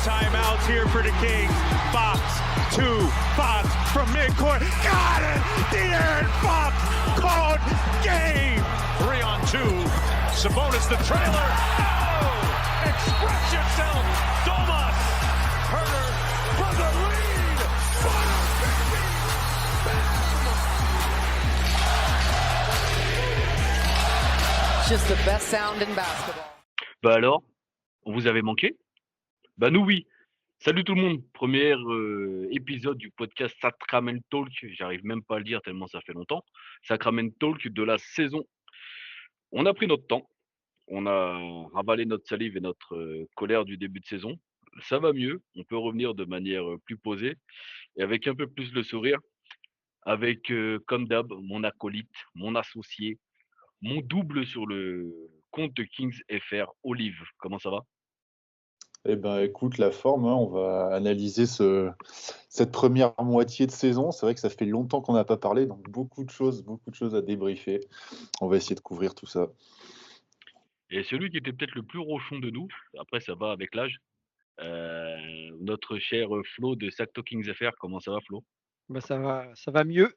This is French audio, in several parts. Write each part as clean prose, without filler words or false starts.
timeouts here for the Kings. Fox, 2, Fox from midcourt. Got it! De'Aaron Fox called game! 3 on 2. Sabonis the trailer. Oh! Express yourself, Domas! Herder for the lead! Fire, baby! Just the best sound in basketball. Bah alors, on vous avait manqué? Bah nous oui. Salut tout le monde, premier épisode du podcast Sacrament Talk, j'arrive même pas à le dire tellement ça fait longtemps. Sacrament Talk de la saison. On a pris notre temps, on a ravalé notre salive et notre colère du début de saison. Ça va mieux, on peut revenir de manière plus posée et avec un peu plus le sourire, avec comme d'hab mon acolyte, mon associé, mon double sur le compte de Kings FR, Olive. Comment ça va? Eh ben, écoute, la forme, hein, on va analyser cette première moitié de saison. C'est vrai que ça fait longtemps qu'on n'a pas parlé, donc beaucoup de choses à débriefer. On va essayer de couvrir tout ça. Et celui qui était peut-être le plus rochon de nous, après ça va avec l'âge, notre cher Flo de Sac Talkings FR. Comment ça va, Flo? Bah ça va mieux.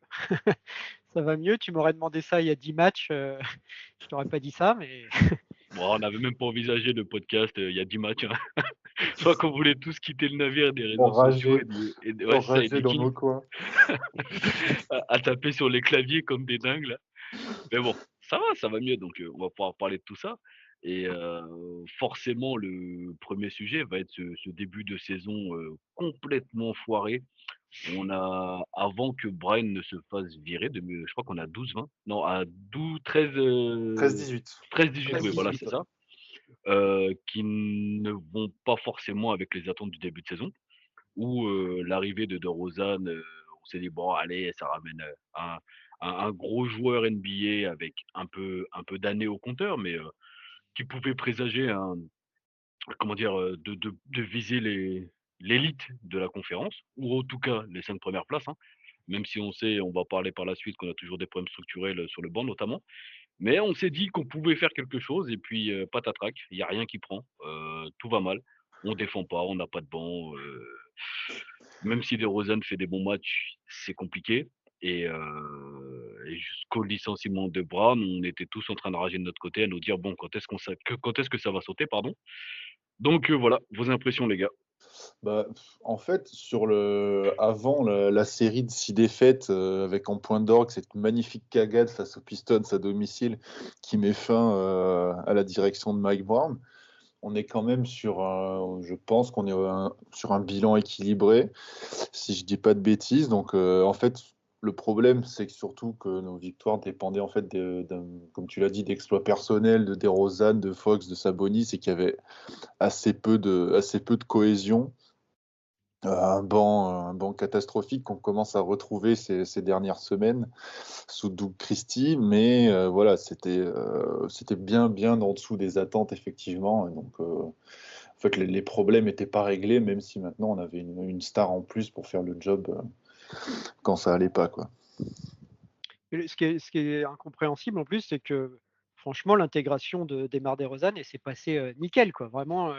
Ça va mieux. Tu m'aurais demandé ça il y a 10 matchs, je t'aurais pas dit ça, mais Bon, on n'avait même pas envisagé le podcast il y a 10 matchs. Hein. Je crois qu'on voulait tous quitter le navire des réseaux sociaux ouais, ça, et des dans Kings nos coins. à taper sur les claviers comme des dingues là. Mais bon, ça va mieux, donc on va pouvoir parler de tout ça. Et forcément, le premier sujet va être ce début de saison complètement foiré. On a, avant que Brian ne se fasse virer, je crois qu'on a 12-20, non, à 12, 13, 13-18. 13-18, oui, voilà, 13-18, c'est ça. Qui ne vont pas forcément avec les attentes du début de saison, où l'arrivée de DeRozan, on s'est dit, bon, allez, ça ramène un gros joueur NBA avec un peu d'années au compteur, mais qui pouvait présager comment dire, de viser l'élite de la conférence, ou en tout cas les 5 premières places, hein. Même si on va parler par la suite qu'on a toujours des problèmes structurels sur le banc notamment. Mais on s'est dit qu'on pouvait faire quelque chose et puis patatrac, il y a rien qui prend, tout va mal. On défend pas, on n'a pas de banc, même si DeRozan fait des bons matchs, c'est compliqué. Et jusqu'au licenciement de Brown, on était tous en train de rager de notre côté, à nous dire bon, quand est-ce que ça va sauter, pardon. Donc voilà, vos impressions, les gars. Bah, en fait, avant la série de 6 défaites avec en point d'orgue cette magnifique cagade face aux Pistons à domicile qui met fin à la direction de Mike Brown, on est quand même je pense qu'on est sur un bilan équilibré, si je dis pas de bêtises. Donc en fait, le problème, c'est surtout que nos victoires dépendaient en fait, comme tu l'as dit, d'exploits personnels de DeRozan, de Fox, de Sabonis, et qu'il y avait assez peu de cohésion. Un banc catastrophique qu'on commence à retrouver ces dernières semaines sous Doug Christie, mais voilà, c'était bien en dessous des attentes, effectivement. Et donc, en fait, les problèmes n'étaient pas réglés, même si maintenant on avait une star en plus pour faire le job quand ça allait pas, quoi. ce qui est incompréhensible en plus, c'est que franchement l'intégration d'Emar DeRozan, elle s'est passée, nickel quoi. Vraiment,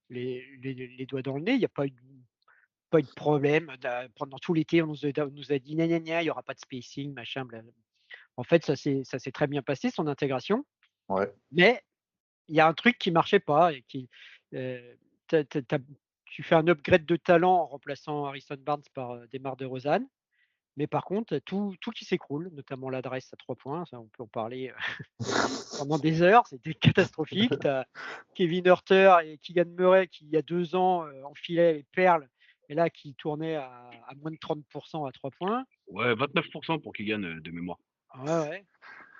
les doigts dans le nez, il y a pas eu de problème. Pendant tout l'été, on nous a dit: «Gna gna gna, il y aura pas de spacing, machin, blablabla». En fait, ça s'est très bien passé son intégration, Ouais. mais il y a un truc qui marchait pas et qui, tu as tu fais un upgrade de talent en remplaçant Harrison Barnes par, DeMar DeRozan, mais par contre, tout qui s'écroule, notamment l'adresse à 3 points, ça on peut en parler, pendant des heures, c'était catastrophique. Tu as Kevin Huerter et Keegan Murray qui, il y a 2 ans, enfilaient les perles et là qui tournaient à moins de 30 à 3 points. Ouais, 29% pour qu'il gagne de mémoire. Ouais, ouais.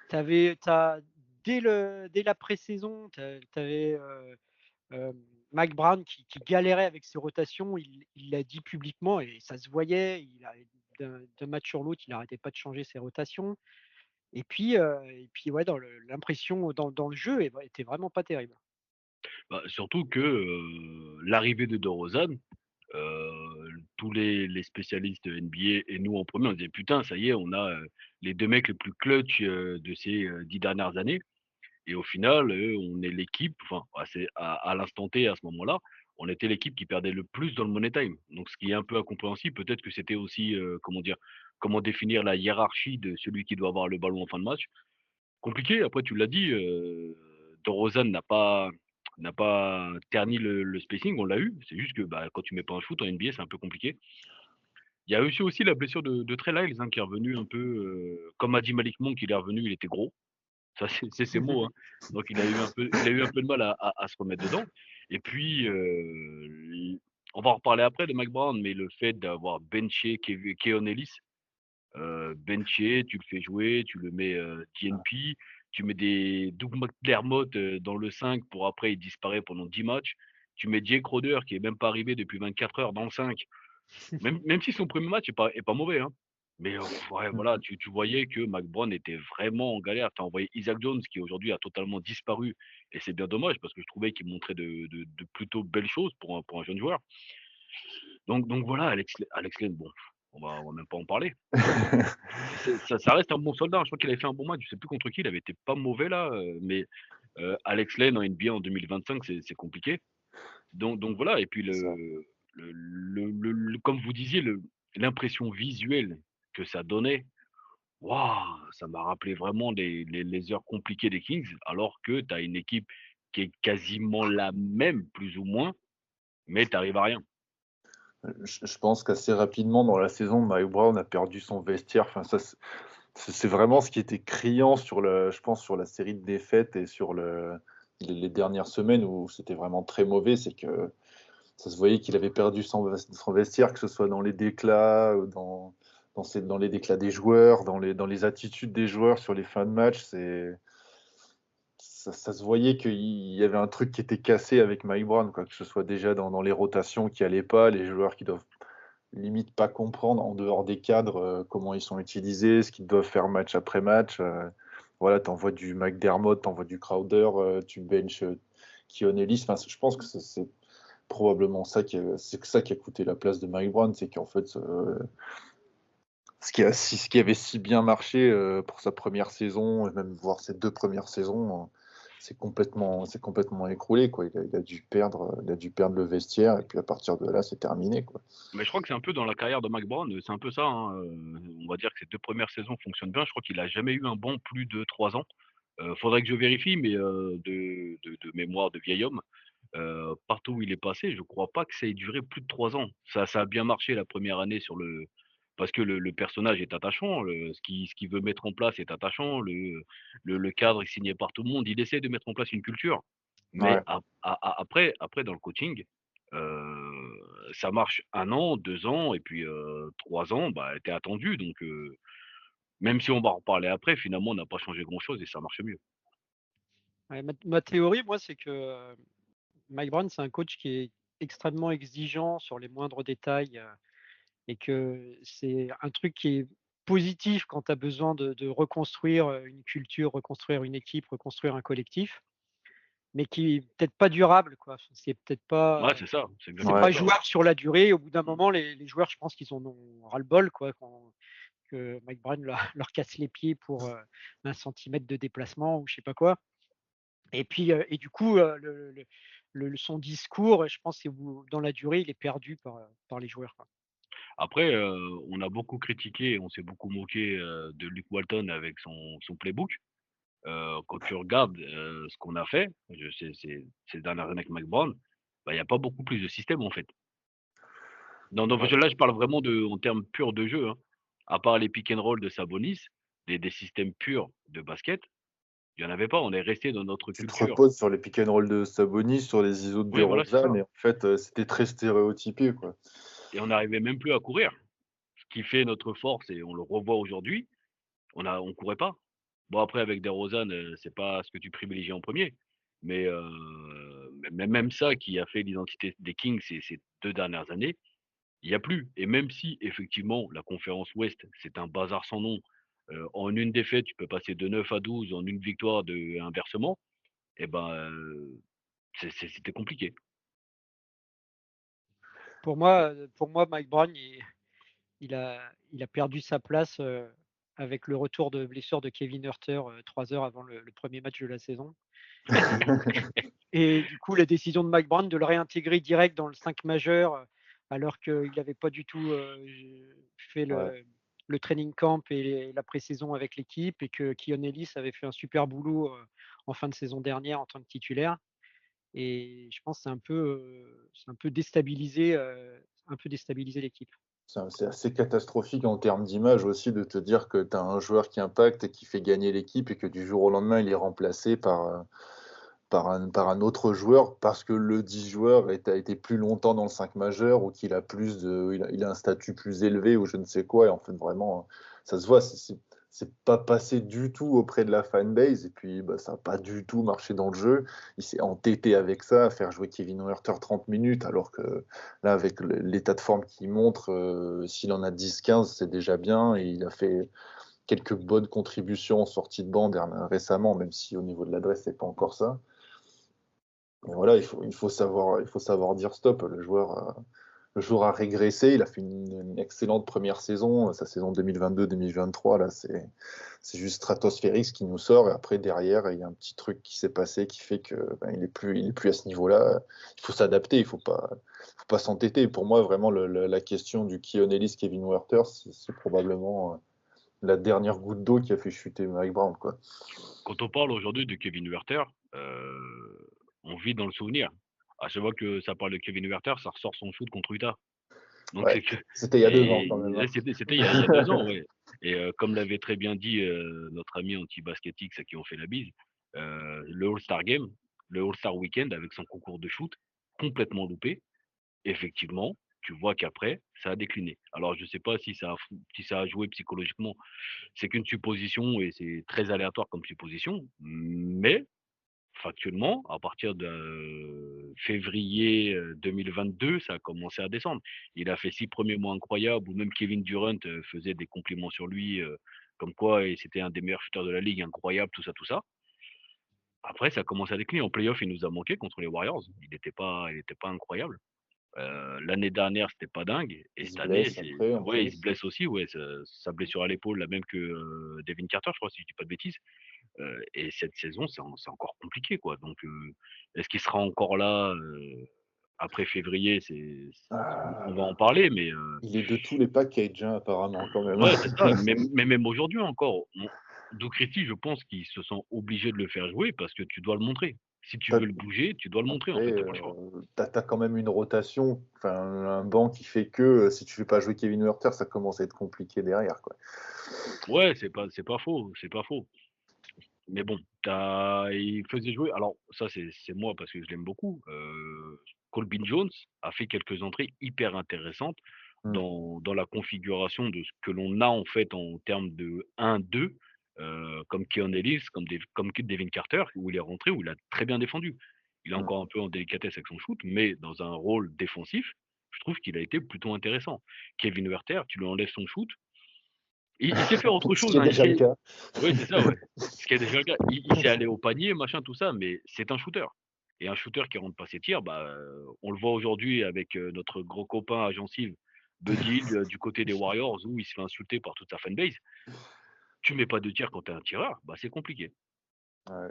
Tu as dès la pré-saison, tu avais, Mike Brown qui galérait avec ses rotations. Il l'a dit publiquement et ça se voyait. D'un match sur l'autre, il n'arrêtait pas de changer ses rotations. Et puis ouais, l'impression dans le jeu était vraiment pas terrible. Bah, surtout que l'arrivée de DeRozan, tous les spécialistes NBA et nous en premier, on disait putain, ça y est, on a les 2 mecs les plus clutch de ces 10 dernières années. Et au final, on est l'équipe, enfin, à l'instant T, à ce moment-là, on était l'équipe qui perdait le plus dans le money time. Donc ce qui est un peu incompréhensible, peut-être que c'était aussi, comment dire? Comment définir la hiérarchie de celui qui doit avoir le ballon en fin de match. Compliqué, après tu l'as dit, DeRozan n'a pas terni le spacing, on l'a eu. C'est juste que, bah, quand tu mets pas un shoot en NBA, c'est un peu compliqué. Il y a eu aussi la blessure de Trey Lyles, hein, qui est revenu un peu, comme a dit Malik Monk, il est revenu, il était gros. Ça, c'est ses mots, hein. Donc il a eu un peu de mal à se remettre dedans. Et puis, on va en reparler après de Mike Brown, mais le fait d'avoir benché Keon Ellis, benché, tu le fais jouer, tu le mets, DNP, tu mets des Doug McDermott, dans le 5 pour après il disparaît pendant 10 matchs. Tu mets Jake Crowder qui est même pas arrivé depuis 24 heures dans le 5. Même si son premier match est pas mauvais, hein. Mais ouais, voilà, tu voyais que McBride était vraiment en galère. Tu as envoyé Isaac Jones qui aujourd'hui a totalement disparu et c'est bien dommage parce que je trouvais qu'il montrait de plutôt belles choses pour un jeune joueur. Donc voilà, Alex Len, bon, on va même pas en parler. Ça reste un bon soldat, je crois qu'il avait fait un bon match, je sais plus contre qui, il avait été pas mauvais là, mais Alex Len en NBA en 2025, c'est compliqué. Donc voilà, et puis Ça. comme vous disiez, l'impression visuelle que ça donnait, waouh, ça m'a rappelé vraiment les heures compliquées des Kings, alors que tu as une équipe qui est quasiment la même, plus ou moins, mais tu arrives à rien. Je pense qu'assez rapidement dans la saison, Mike Brown a perdu son vestiaire. Enfin, ça, c'est vraiment ce qui était criant je pense, sur la série de défaites et sur les dernières semaines où c'était vraiment très mauvais. C'est que ça se voyait qu'il avait perdu son vestiaire, que ce soit dans les déclats, ou dans les déclats des joueurs, dans les attitudes des joueurs sur les fins de match. Ça se voyait qu'il y avait un truc qui était cassé avec Mike Brown, quoi, que ce soit déjà dans les rotations qui n'allaient pas, les joueurs qui doivent limite pas comprendre en dehors des cadres comment ils sont utilisés, ce qu'ils doivent faire match après match. Voilà, t'envoies du McDermott, t'envoies du Crowder, tu benches Keon Ellis. Enfin, je pense que c'est probablement ça qui a coûté la place de Mike Brown, c'est qu'en fait ce qui avait si bien marché pour sa première saison, et même voire ses 2 premières saisons, c'est complètement écroulé, quoi. Il a dû perdre le vestiaire et puis à partir de là, c'est terminé, quoi. Mais je crois que c'est un peu dans la carrière de McBride, c'est un peu ça, hein, on va dire que ces 2 premières saisons fonctionnent bien. Je crois qu'il a jamais eu un bon plus de 3 ans. Faudrait que je vérifie, mais de mémoire de vieil homme, partout où il est passé, je crois pas que ça ait duré plus de 3 ans. Ça a bien marché la première année parce que le personnage est attachant, ce qu'il veut mettre en place est attachant, le cadre est signé par tout le monde. Il essaie de mettre en place une culture, mais Ouais. après dans le coaching, ça marche 1 an, 2 ans et puis, 3 ans, bah, tu es attendu donc même si on va en reparler après, finalement, on n'a pas changé grand chose et ça marche mieux. Ouais, ma théorie, moi, c'est que Mike Brown, c'est un coach qui est extrêmement exigeant sur les moindres détails et que c'est un truc qui est positif quand tu as besoin de reconstruire une culture, reconstruire une équipe, reconstruire un collectif, mais qui est peut-être pas durable, quoi. C'est peut-être Ouais, pas, c'est ça, c'est c'est exactement pas ça. jouable sur la durée. Au bout d'un Mmh. moment, les joueurs, je pense qu'ils en ont ras-le-bol, quoi, que Mike Brown leur casse les pieds pour 1 centimètre de déplacement ou je sais pas quoi. Et puis, et du coup, son discours, je pense, dans la durée, il est perdu par les joueurs, quoi. Après, on a beaucoup critiqué, on s'est beaucoup moqué, de Luke Walton avec son playbook. Quand tu regardes, ce qu'on a fait, ces dernières années avec Mike Brown, bah, il y a pas beaucoup plus de système, en fait. Non, Ouais. là, je parle vraiment en termes purs de jeu, hein. À part les pick and roll de Sabonis, des systèmes purs de basket, il y en avait pas. On est resté dans notre Tu te culture. reposes sur les pick and roll de Sabonis, sur les ISO de Oui, voilà, c'est ça, DeRozan et en fait, c'était très stéréotypé, quoi. et on n'arrivait même plus à courir. Ce qui fait notre force et on le revoit aujourd'hui, on courait pas. Bon après avec DeRozan, c'est pas ce que tu privilégies en premier, mais même ça qui a fait l'identité des Kings ces 2 dernières années, il y a plus et même si effectivement la conférence Ouest, c'est un bazar sans nom, en une défaite, tu peux passer de 9 à 12, en une victoire de inversement et ben, c'était compliqué. Pour moi, Mike Brown, il a perdu sa place, avec le retour de blessure de Kevin Huerter, 3 heures avant le 1er match de la saison. Et du coup, la décision de Mike Brown de le réintégrer direct dans le 5 majeur, alors qu'il n'avait pas du tout fait Ouais. le training camp et la pré-saison avec l'équipe, et que Keon Ellis avait fait un super boulot en fin de saison dernière en tant que titulaire. Et je pense que c'est un peu déstabilisé l'équipe. C'est assez catastrophique en termes d'image aussi de te dire que tu as un joueur qui impacte et qui fait gagner l'équipe et que du jour au lendemain, il est remplacé par un autre joueur parce que le 10 joueur a été plus longtemps dans le 5 majeur ou qu'il a il a un statut plus élevé ou je ne sais quoi. Et en fait, vraiment, ça se voit, c'est pas passé du tout auprès de la fanbase. Et puis, bah, ça n'a pas du tout marché dans le jeu. Il s'est entêté avec ça, à faire jouer Kevin Huerter 30 minutes, alors que là, avec l'état de forme qu'il montre, s'il en a 10-15, c'est déjà bien. Et il a fait quelques bonnes contributions en sortie de banc récemment, même si au niveau de l'adresse, c'est pas encore ça. Mais voilà, il faut savoir dire stop. Le joueur a régressé. Il a fait une excellente première saison. Sa saison 2022-2023, là, c'est juste stratosphérique ce qui nous sort. Et après, derrière, il y a un petit truc qui s'est passé qui fait que il est plus à ce niveau-là. Il faut s'adapter. Faut pas s'entêter. Pour moi, vraiment, la question du Keon Ellis, Kevin Huerter, c'est probablement la dernière goutte d'eau qui a fait chuter Mike Brown, quoi. Quand on parle aujourd'hui de Kevin Huerter, on vit dans le souvenir. À chaque fois que ça parle de Kevin Huerter, ça ressort son shoot contre Utah. Donc Ouais, c'est que c'était il y a 2 ans quand même. et c'était il y a 2 ans, ouais. Et comme l'avait très bien dit notre ami anti-basketix à qui on fait la bise, le All-Star Game, le All-Star Weekend avec son concours de shoot complètement loupé. Effectivement, tu vois qu'après ça a décliné. Alors je sais pas si ça a joué psychologiquement, c'est qu'une supposition et c'est très aléatoire comme supposition, mais factuellement, à partir de février 2022, ça a commencé à descendre. Il a fait 6 premiers mois incroyables, où même Kevin Durant faisait des compliments sur lui, comme quoi c'était un des meilleurs shooters de la ligue, incroyable, tout ça, tout ça. Après, ça a commencé à décliner. En playoff, il nous a manqué contre les Warriors. Il était pas incroyable. L'année dernière, c'était pas dingue. Et Il se cette année, blesse après, en ouais, il se plus. blesse aussi. Ouais, sa blessure à l'épaule, la même que Devin Carter, je crois, si je dis pas de bêtises. Et cette saison, c'est encore compliqué, quoi. Donc, est-ce qu'il sera encore là après février? On va en Ah, parler, mais il est de tous les packages, hein, apparemment, quand même. ouais, c'est ça. Mais même aujourd'hui encore, Doherty, je pense qu'ils se sont obligés de le faire jouer parce que tu dois le montrer. Si tu T'as- veux le bouger, tu dois le montrer, en Après, fait. T'as pas le choix. t'as quand même une rotation, enfin, un banc qui fait que si tu fais pas jouer Kevin Huerter, ça commence à être compliqué derrière, quoi. Ouais, c'est pas faux, c'est pas faux. Mais bon, il faisait jouer. Alors, ça, c'est moi parce que je l'aime beaucoup. Colbin Jones a fait quelques entrées hyper intéressantes Mm. dans la configuration de ce que l'on a en fait en termes de 1-2, comme Keon Ellis, comme Devin Carter, où il est rentré, où il a très bien défendu. Il est Mm. encore un peu en délicatesse avec son shoot, mais dans un rôle défensif, je trouve qu'il a été plutôt intéressant. Kevin Huerter, tu lui enlèves son shoot, il sait faire autre Ce chose, qui est hein. déjà le cas. Oui, c'est ça, ouais. Ce qui est déjà le cas. Il sait aller au panier, machin, tout ça, mais c'est un shooter. Et un shooter qui rentre pas ses tirs, bah, on le voit aujourd'hui avec notre gros copain agencive, Buddy Hield, du côté des Warriors, où il se fait insulter par toute sa fanbase. Tu mets pas de tir quand t'es un tireur, bah c'est compliqué. Ouais.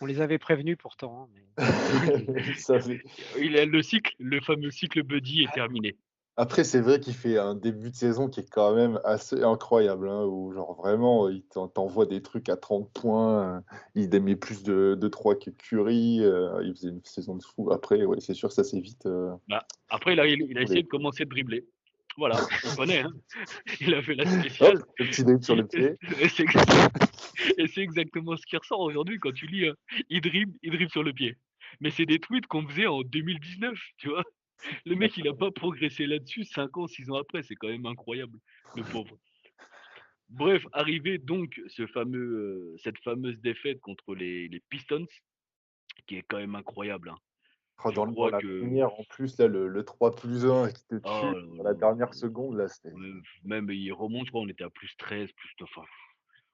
On les avait prévenus pourtant, hein, mais Ça fait- Le fameux cycle Buddy est terminé. Après, c'est vrai qu'il fait un début de saison qui est quand même assez incroyable, hein, où genre vraiment, il t'envoie des trucs à 30 points, il met plus de 3 que Curry, il faisait une saison de fou. Après, ouais, c'est sûr, ça c'est vite. Bah, après, il a essayé de commencer de dribbler. Voilà, on connaît, hein. Il a fait la spéciale. Hop, le petit dribble sur le pied. Et c'est exactement ce qui ressort aujourd'hui quand tu lis il dribble sur le pied. Mais c'est des tweets qu'on faisait en 2019, tu vois. Le mec, il a pas progressé là-dessus 5 ans, 6 ans après, c'est quand même incroyable, le pauvre. Bref, arrivé donc cette fameuse défaite contre les Pistons, qui est quand même incroyable, hein. Oh, Je dans crois la que première, en plus, là, le 3+1 qui te oh, tue dans la dernière seconde, là, c'était. même il remonte, je crois, on était à plus 13, enfin,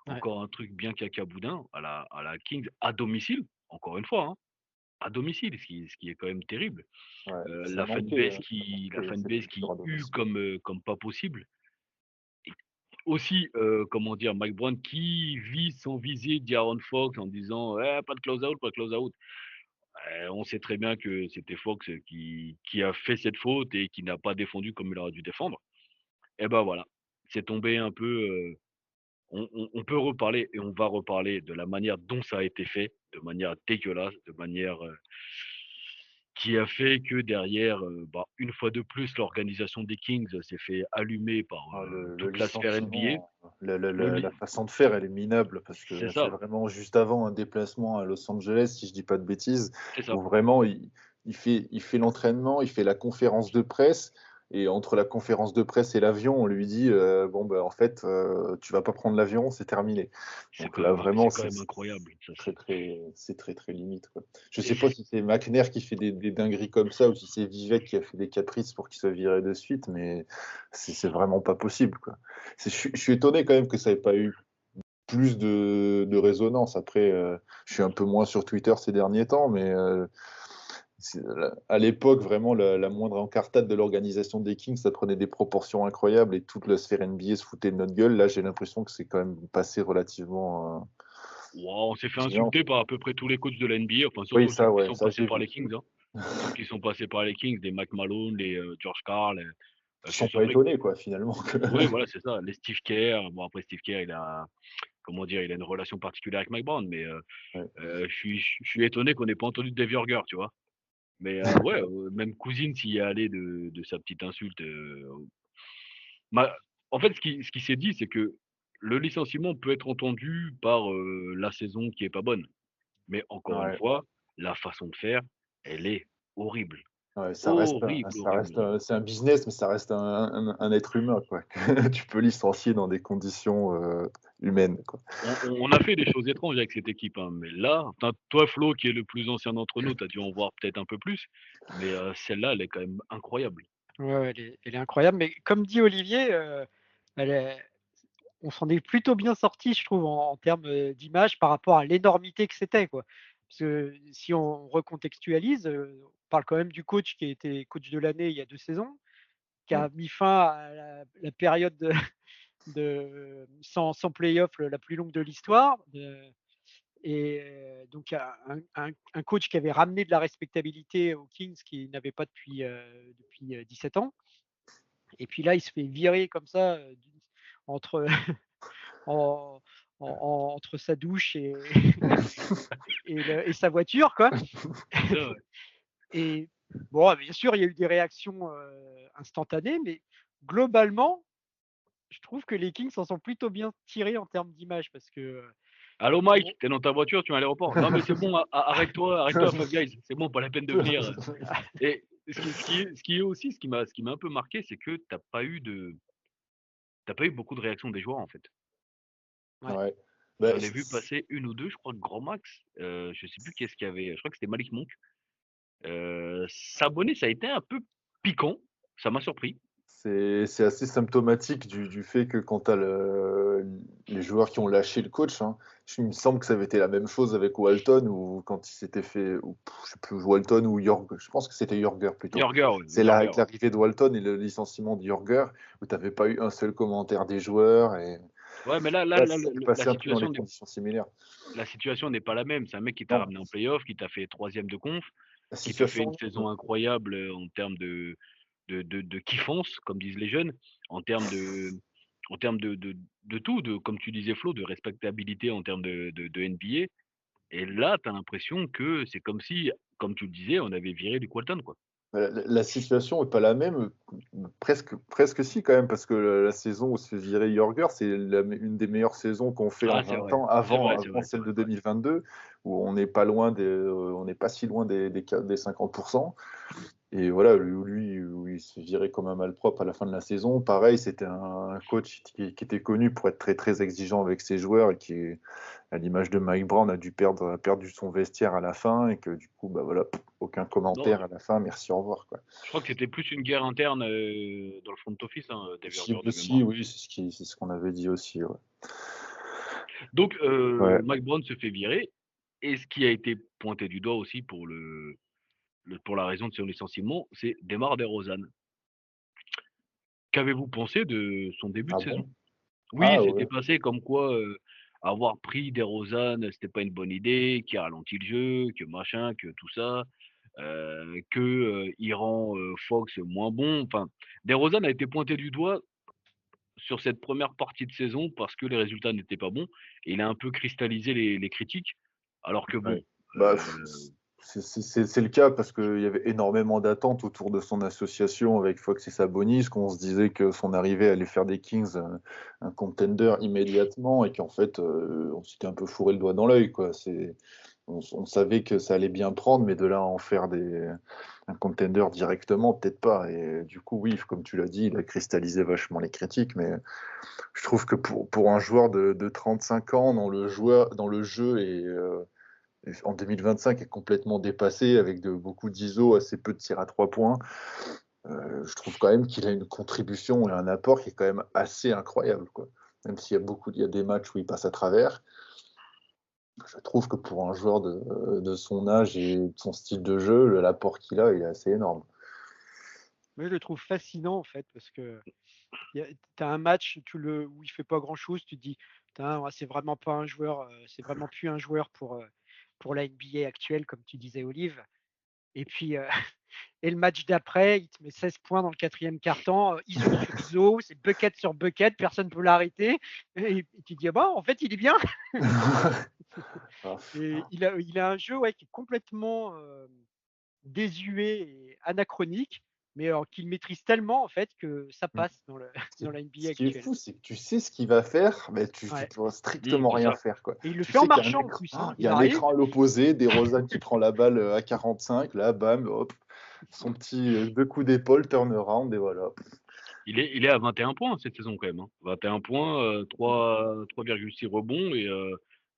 ouais. encore un truc bien cacaboudin à la Kings à domicile, encore une fois, hein, à domicile, ce qui est quand même terrible. Ouais, La fanbase qui sur à hue domicile. comme pas possible. Et aussi, comment dire, Mike Brown qui vise sans viser d'Aaron Fox en disant pas de close out, pas de close out. On sait très bien que c'était Fox qui a fait cette faute et qui n'a pas défendu comme il aurait dû défendre. Et ben voilà, c'est tombé un peu. On peut reparler et on va reparler de la manière dont ça a été fait, de manière dégueulasse, de manière qui a fait que derrière, une fois de plus, l'organisation des Kings s'est fait allumer par Le toute la sphère NBA. licenciement, Le li- la façon de faire, elle est minable parce c'est que c'est ça, vraiment juste avant un déplacement à Los Angeles, si je dis pas de bêtises, c'est ça. où vraiment il fait l'entraînement, il fait la conférence de presse, et entre la conférence de presse et l'avion, on lui dit bon, bah, en fait, tu vas pas prendre l'avion, c'est terminé. Donc là, vraiment, C'est quand même incroyable. Ça, c'est très, très limite, quoi. Je et sais pas si c'est McNair qui fait des dingueries comme ça ou si c'est Vivek qui a fait des caprices pour qu'il soit viré de suite, mais c'est vraiment pas possible, quoi. Je suis étonné quand même que ça ait pas eu plus de résonance. Après, je suis un peu moins sur Twitter ces derniers temps, mais à l'époque, vraiment, la moindre encartade de l'organisation des Kings, ça prenait des proportions incroyables et toute la sphère NBA se foutait de notre gueule. Là, j'ai l'impression que c'est quand même passé relativement wow, on s'est fait silence. insulter par à peu près tous les coachs de la NBA, enfin Oui, surtout ceux ça, qui ouais, sont ça passés j'ai par vu. les Kings, hein. Ceux qui sont passés par les Kings, les Mike Malone, les George Karl, Qui que sont ce pas soit. étonnés, quoi, finalement. Oui, voilà, c'est ça. Les Steve Kerr. Bon, après, Steve Kerr, il a, comment dire, il a une relation particulière avec Mike Brown, mais Ouais. je suis étonné qu'on n'ait pas entendu de Dave Yorger, tu vois. Mais ouais, même Cousine s'y est allé de sa petite insulte. Bah, en fait, ce qui s'est dit, c'est que le licenciement peut être entendu par la saison qui est pas bonne. Mais encore une Ouais. fois, la façon de faire, elle est horrible. Ouais, Horrible, horrible, horrible. c'est un business, mais ça reste un être humain, quoi. Que tu peux licencier dans des conditions humaines, quoi. On a fait des choses étranges avec cette équipe, hein, mais là, enfin, toi, Flo, qui est le plus ancien d'entre nous, tu as dû en voir peut-être un peu plus, mais celle-là, elle est quand même incroyable. Ouais, ouais, elle est incroyable, mais comme dit Olivier, elle est on s'en est plutôt bien sorti, je trouve, en termes, d'image par rapport à l'énormité que c'était, quoi. Parce que si on recontextualise, on parle quand même du coach qui a été coach de l'année il y a 2 saisons, qui Ouais. a mis fin à la période sans play-off la plus longue de l'histoire, et donc un coach qui avait ramené de la respectabilité aux Kings qui n'avait pas depuis 17 ans. Et puis là, il se fait virer comme ça, entre en entre sa douche et sa voiture, quoi. C'est ça, ouais. Et bon, bien sûr, il y a eu des réactions, instantanées, mais globalement, je trouve que les Kings s'en sont plutôt bien tirés en termes d'image parce que, Allô on Mike, t'es dans ta voiture, tu vas à l'aéroport. Non mais c'est bon, arrête-toi, Five Guys, c'est bon, pas la peine de venir. Et ce qui est aussi, ce qui m'a un peu marqué, c'est que t'as pas eu beaucoup de réactions des joueurs en fait. ouais, Ouais. Bah, J'en ai vu passer une ou deux, je crois, grand max. Je sais plus qu'est-ce qu'il y avait. Je crois que c'était Malik Monk. S'abonner, ça a été un peu piquant. Ça m'a surpris. c'est assez symptomatique du fait que quand tu as les joueurs qui ont lâché le coach, hein, il me semble que ça avait été la même chose avec Walton, ou quand il s'était fait, ou, je sais plus, Walton ou York, je pense que c'était Yorger plutôt. Yorger, ouais, C'est là, Yorger, avec l'arrivée de Walton et le licenciement de Yorger, où tu n'avais pas eu un seul commentaire des joueurs, et ouais, mais là, c'est passé un peu dans les n'est conditions similaires. la situation n'est pas la même. C'est un mec qui t'a Non, ramené en playoff, qui t'a fait troisième de conf, la qui te fait une situation, saison incroyable en termes de kiffance, comme disent les jeunes, en termes en termes de tout, comme tu disais Flo, de respectabilité en termes de NBA. Et là, tu as l'impression que c'est comme si, comme tu le disais, on avait viré Luke Walton, quoi. la situation n'est pas la même, presque si quand même, parce que la saison où se fait virer Jorger, c'est une des meilleures saisons qu'on fait en Ah, c'est 20 vrai. ans, C'est vrai, c'est avant vrai, c'est celle vrai, de c'est vrai. 2022, où on n'est pas loin on n'est pas si loin des 50%. Et voilà, où il se virait comme un malpropre à la fin de la saison. Pareil, c'était un coach qui était connu pour être très, très exigeant avec ses joueurs et qui, à l'image de Mike Brown, a perdu son vestiaire à la fin, et que du coup, bah voilà, aucun Non, commentaire à la fin, merci, au revoir, quoi. je crois que c'était plus une guerre interne dans le front office, hein, Dave Yorger de Aussi, mémoire. oui, c'est ce qu'on avait dit aussi, ouais. Donc, Ouais. Mike Brown se fait virer. Et ce qui a été pointé du doigt aussi pour pour la raison de son licenciement, c'est DeMar DeRozan. Qu'avez-vous pensé de son début de Ah bon? saison? Oui, Ah c'était ouais. passé comme quoi avoir pris DeRozan, c'était pas une bonne idée, qui ralentit le jeu, que machin, que tout ça, il rend, Fox moins bon. Enfin, DeRozan a été pointé du doigt sur cette première partie de saison parce que les résultats n'étaient pas bons et il a un peu cristallisé les critiques. Alors que bon, Ouais. Bah, heu, c'est le cas parce qu'il y avait énormément d'attentes autour de son association avec Fox et Sabonis, qu'on se disait que son arrivée allait faire des Kings un contender immédiatement et qu'en fait, on s'était un peu fourré le doigt dans l'œil, quoi. On savait que ça allait bien prendre, mais de là à en faire un contender directement, peut-être pas. Et du coup, oui, comme tu l'as dit, il a cristallisé vachement les critiques, mais je trouve que pour un joueur de 35 ans dans le jeu et en 2025 est complètement dépassé avec beaucoup d'ISO, assez peu de tirs à 3 points. Je trouve quand même qu'il a une contribution et un apport qui est quand même assez incroyable, quoi. Même s'il y a des matchs où il passe à travers, je trouve que pour un joueur de son âge et de son style de jeu, l'apport qu'il a, il est assez énorme. Moi, je le trouve fascinant en fait parce que tu as un match où il fait pas grand-chose, tu te dis: «Putain, ouais, c'est vraiment pas un joueur, c'est vraiment plus un joueur pour la NBA actuelle», comme tu disais, Olive. Et puis, et le match d'après, il te met 16 points dans le 4e quart-temps, ISO sur ISO, c'est bucket sur bucket, personne peut l'arrêter et tu te dis: «Ah bah, en fait, il est bien». Ah, Et il a un jeu, ouais, qui est complètement, désuet et anachronique, mais alors qu'il maîtrise tellement en fait que ça passe dans le Ce dans la NBA ce qui est actuelle. fou, c'est que tu sais ce qu'il va faire, mais tu Ouais, peux mmh, strictement c'est rien ça. faire, quoi. et il le Tu fait en sais qu'il y a un marchant en écran, plus, hein. il y Il a un arrive. écran à l'opposé, DeRozan qui prend la balle à 45, là, bam, hop, son petit 2 coups d'épaule, turnaround, et voilà. Il est à 21 points cette saison quand même, hein. 21 points, 3,6 rebonds et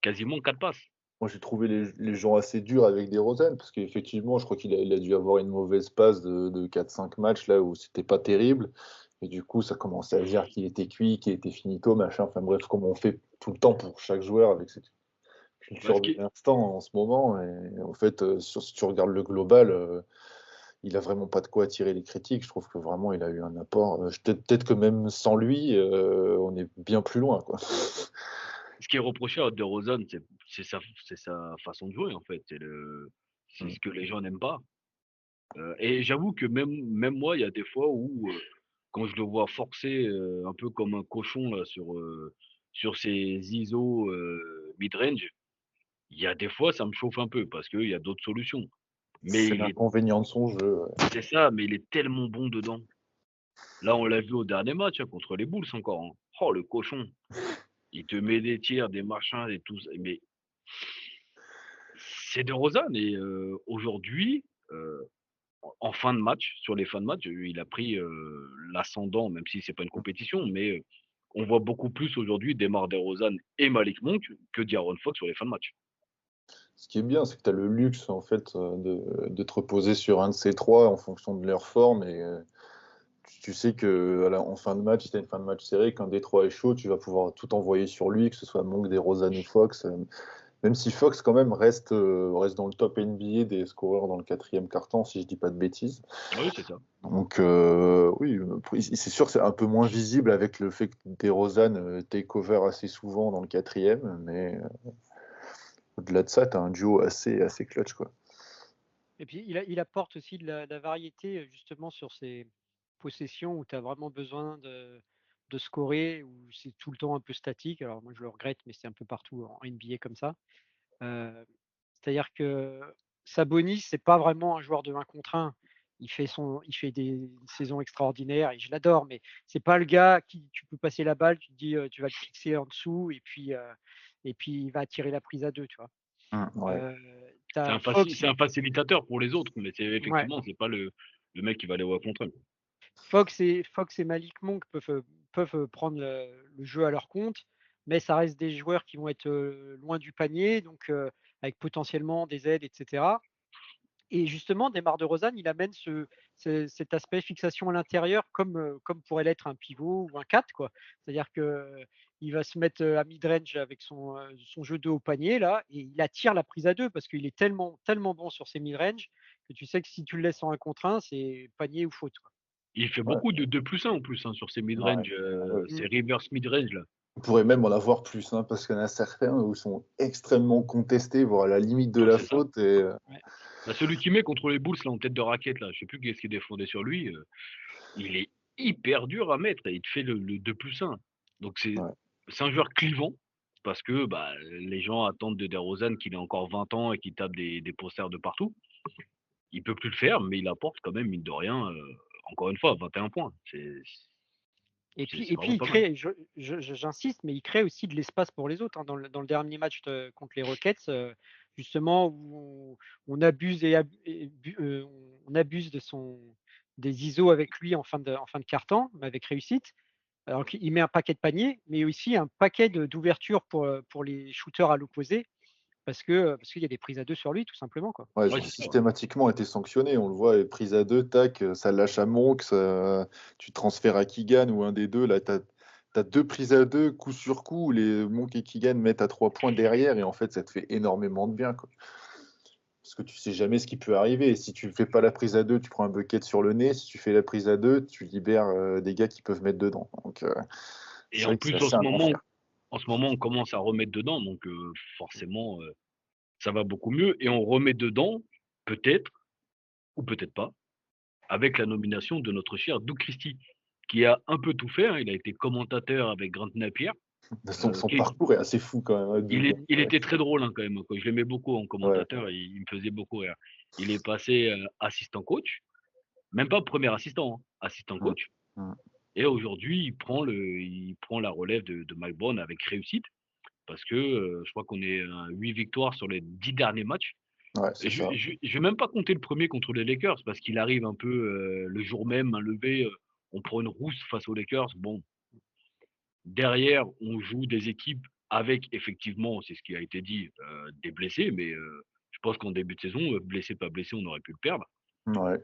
quasiment 4 passes. Moi, j'ai trouvé les gens assez durs avec DeRozan, parce qu'effectivement, je crois il a dû avoir une mauvaise passe de 4-5 matchs là où c'était pas terrible. Et du coup, ça commençait à dire qu'il était cuit, qu'il était finito, machin. Enfin bref, comme on fait tout le temps pour chaque joueur avec cette Bah, ce culture qui de est l'instant en ce moment. Et en fait, si tu regardes le global, il a vraiment pas de quoi attirer les critiques. Je trouve que vraiment, il a eu un apport. Peut-être que même sans lui, on est bien plus loin, quoi. Ce qui est reproché à DeRozan, c'est sa façon de jouer en fait, c'est Mm. ce que les gens n'aiment pas. Et j'avoue que même moi, il y a des fois où, quand je le vois forcer, un peu comme un cochon là sur ses ISO, mid-range, il y a des fois ça me chauffe un peu parce qu'il y a d'autres solutions. Mais C'est il est l'inconvénient de son jeu, ouais. c'est ça, mais il est tellement bon dedans. Là, on l'a vu au dernier match, hein, contre les Bulls encore, hein. Oh le cochon! Il te met des tirs, des machins et tout ça, mais c'est DeRozan et aujourd'hui, en fin de match, sur les fins de match, il a pris, l'ascendant, même si c'est pas une compétition, mais on voit beaucoup plus aujourd'hui DeMar DeRozan et Malik Monk que De'Aaron Fox sur les fins de match. Ce qui est bien, c'est que tu as le luxe en fait de te reposer sur un de ces trois en fonction de leur forme et tu sais que en fin de match, si tu as une fin de match serrée, qu'un des trois est chaud, tu vas pouvoir tout envoyer sur lui, que ce soit Monk, DeRozan ou Fox. Même si Fox quand même reste dans le top NBA des scoreurs dans le 4e quart-temps, si je dis pas de bêtises. Oui, c'est ça. Donc oui, c'est sûr que c'est un peu moins visible avec le fait que DeRozan take over assez souvent dans le 4e, mais au-delà de ça, tu as un duo assez clutch, quoi. Et puis il apporte aussi de la variété, justement sur ces possessions où tu as vraiment besoin de scorer, où c'est tout le temps un peu statique. Alors moi je le regrette, mais c'est un peu partout en NBA comme ça. Heu, C'est-à-dire que Sabonis, c'est pas vraiment un joueur de 1 contre 1. Il fait des saisons extraordinaires et je l'adore, mais c'est pas le gars qui tu peux passer la balle, tu te dis, tu vas le fixer en dessous et puis il va tirer la prise à 2, tu vois? Ouais. Tu C'est as Fox. c'est un facilitateur pour les autres, mais c'est Ouais. effectivement, c'est pas le mec qui va aller au contre eux. Fox et Malik Monk peuvent prendre le jeu à leur compte, mais ça reste des joueurs qui vont être, loin du panier, donc avec potentiellement des aides et cetera. Et justement, Demar DeRozan, il amène cet aspect fixation à l'intérieur comme pourrait l'être un pivot ou un 4 quoi. C'est-à-dire qu'il va se mettre, à mid-range avec son jeu de haut panier là et il attire la prise à 2 parce qu'il est tellement bon sur ses mid-range que tu sais que si tu le laisses en 1 contre 1, c'est panier ou faute, quoi. Il fait Ouais. beaucoup de 2+1 en plus, hein, sur ses Ouais. mid-range, Ah ouais. ses Mmh. reverse mid-range là. On pourrait même en avoir plus, hein, parce qu'il y en a certains où ils sont extrêmement contestés, voire à la limite de Non, la c'est ça. faute. Et Bah, celui qui met contre les Bulls là en tête de raquette là, je sais plus qui est-ce qui est défendé sur lui, il est hyper dur à mettre et il te fait le 2+1. Donc ouais. c'est un joueur clivant parce que bah, les gens attendent de DeRozan qu'il ait encore 20 ans et qu'il tape des posters de partout. Il peut plus le faire, mais il apporte quand même mine de rien, encore une fois 21 points. Et C'est puis, c'est et puis vraiment il pas mal. crée, j'insiste, mais il crée aussi de l'espace pour les autres, hein. Dans le dernier match contre les Rockets, justement, où on abuse, on abuse des ISO avec lui en fin de quart-temps, mais avec réussite. Alors qu'il met un paquet de paniers, mais aussi un paquet d'ouvertures pour les shooters à l'opposé, parce qu'il y a des prises à 2 sur lui, tout simplement, quoi. Ouais, Ouais, ils ont c'est ça, ouais. systématiquement été sanctionnés. On le voit, prise à 2, tac, ça lâche à Monk, tu transfères à Keegan ou un des deux. Là, tu as 2 prises à 2, coup sur coup, où les Monk et Keegan mettent à 3 points derrière, et en fait, ça te fait énormément de bien, quoi. Parce que tu sais jamais ce qui peut arriver. Et si tu ne fais pas la prise à 2, tu prends un bucket sur le nez. Si tu fais la prise à 2, tu libères des gars qui peuvent mettre dedans. Donc, Et c'est en vrai que c'est plus assez un enfer. en ce moment on commence à remettre dedans, donc forcément, ça va beaucoup mieux et on remet dedans, peut-être ou peut-être pas, avec la nomination de notre cher Doug Christie, qui a un peu tout fait, hein. Il a été commentateur avec Grant Napier, Son qui parcours est assez fou quand même, hein, Doug. il était très drôle, hein, quand même, quoi. Je l'aimais beaucoup en Ouais. commentateur, il me faisait beaucoup rire. Il est passé, assistant coach, même pas premier assistant, hein, assistant Mm. coach Mm. et aujourd'hui il prend la relève de Mike Brown avec réussite parce que, je crois qu'on est à 8 victoires sur les 10 derniers matchs. Ouais, Et c'est ça. je vais même pas compter le premier contre les Lakers parce qu'il arrive un peu, le jour même, main levée, on prend une rousse face aux Lakers. Bon, derrière, on joue des équipes avec effectivement, c'est ce qui a été dit, des blessés, mais je pense qu'en début de saison, blessé, pas blessé, on aurait pu le perdre. Ouais.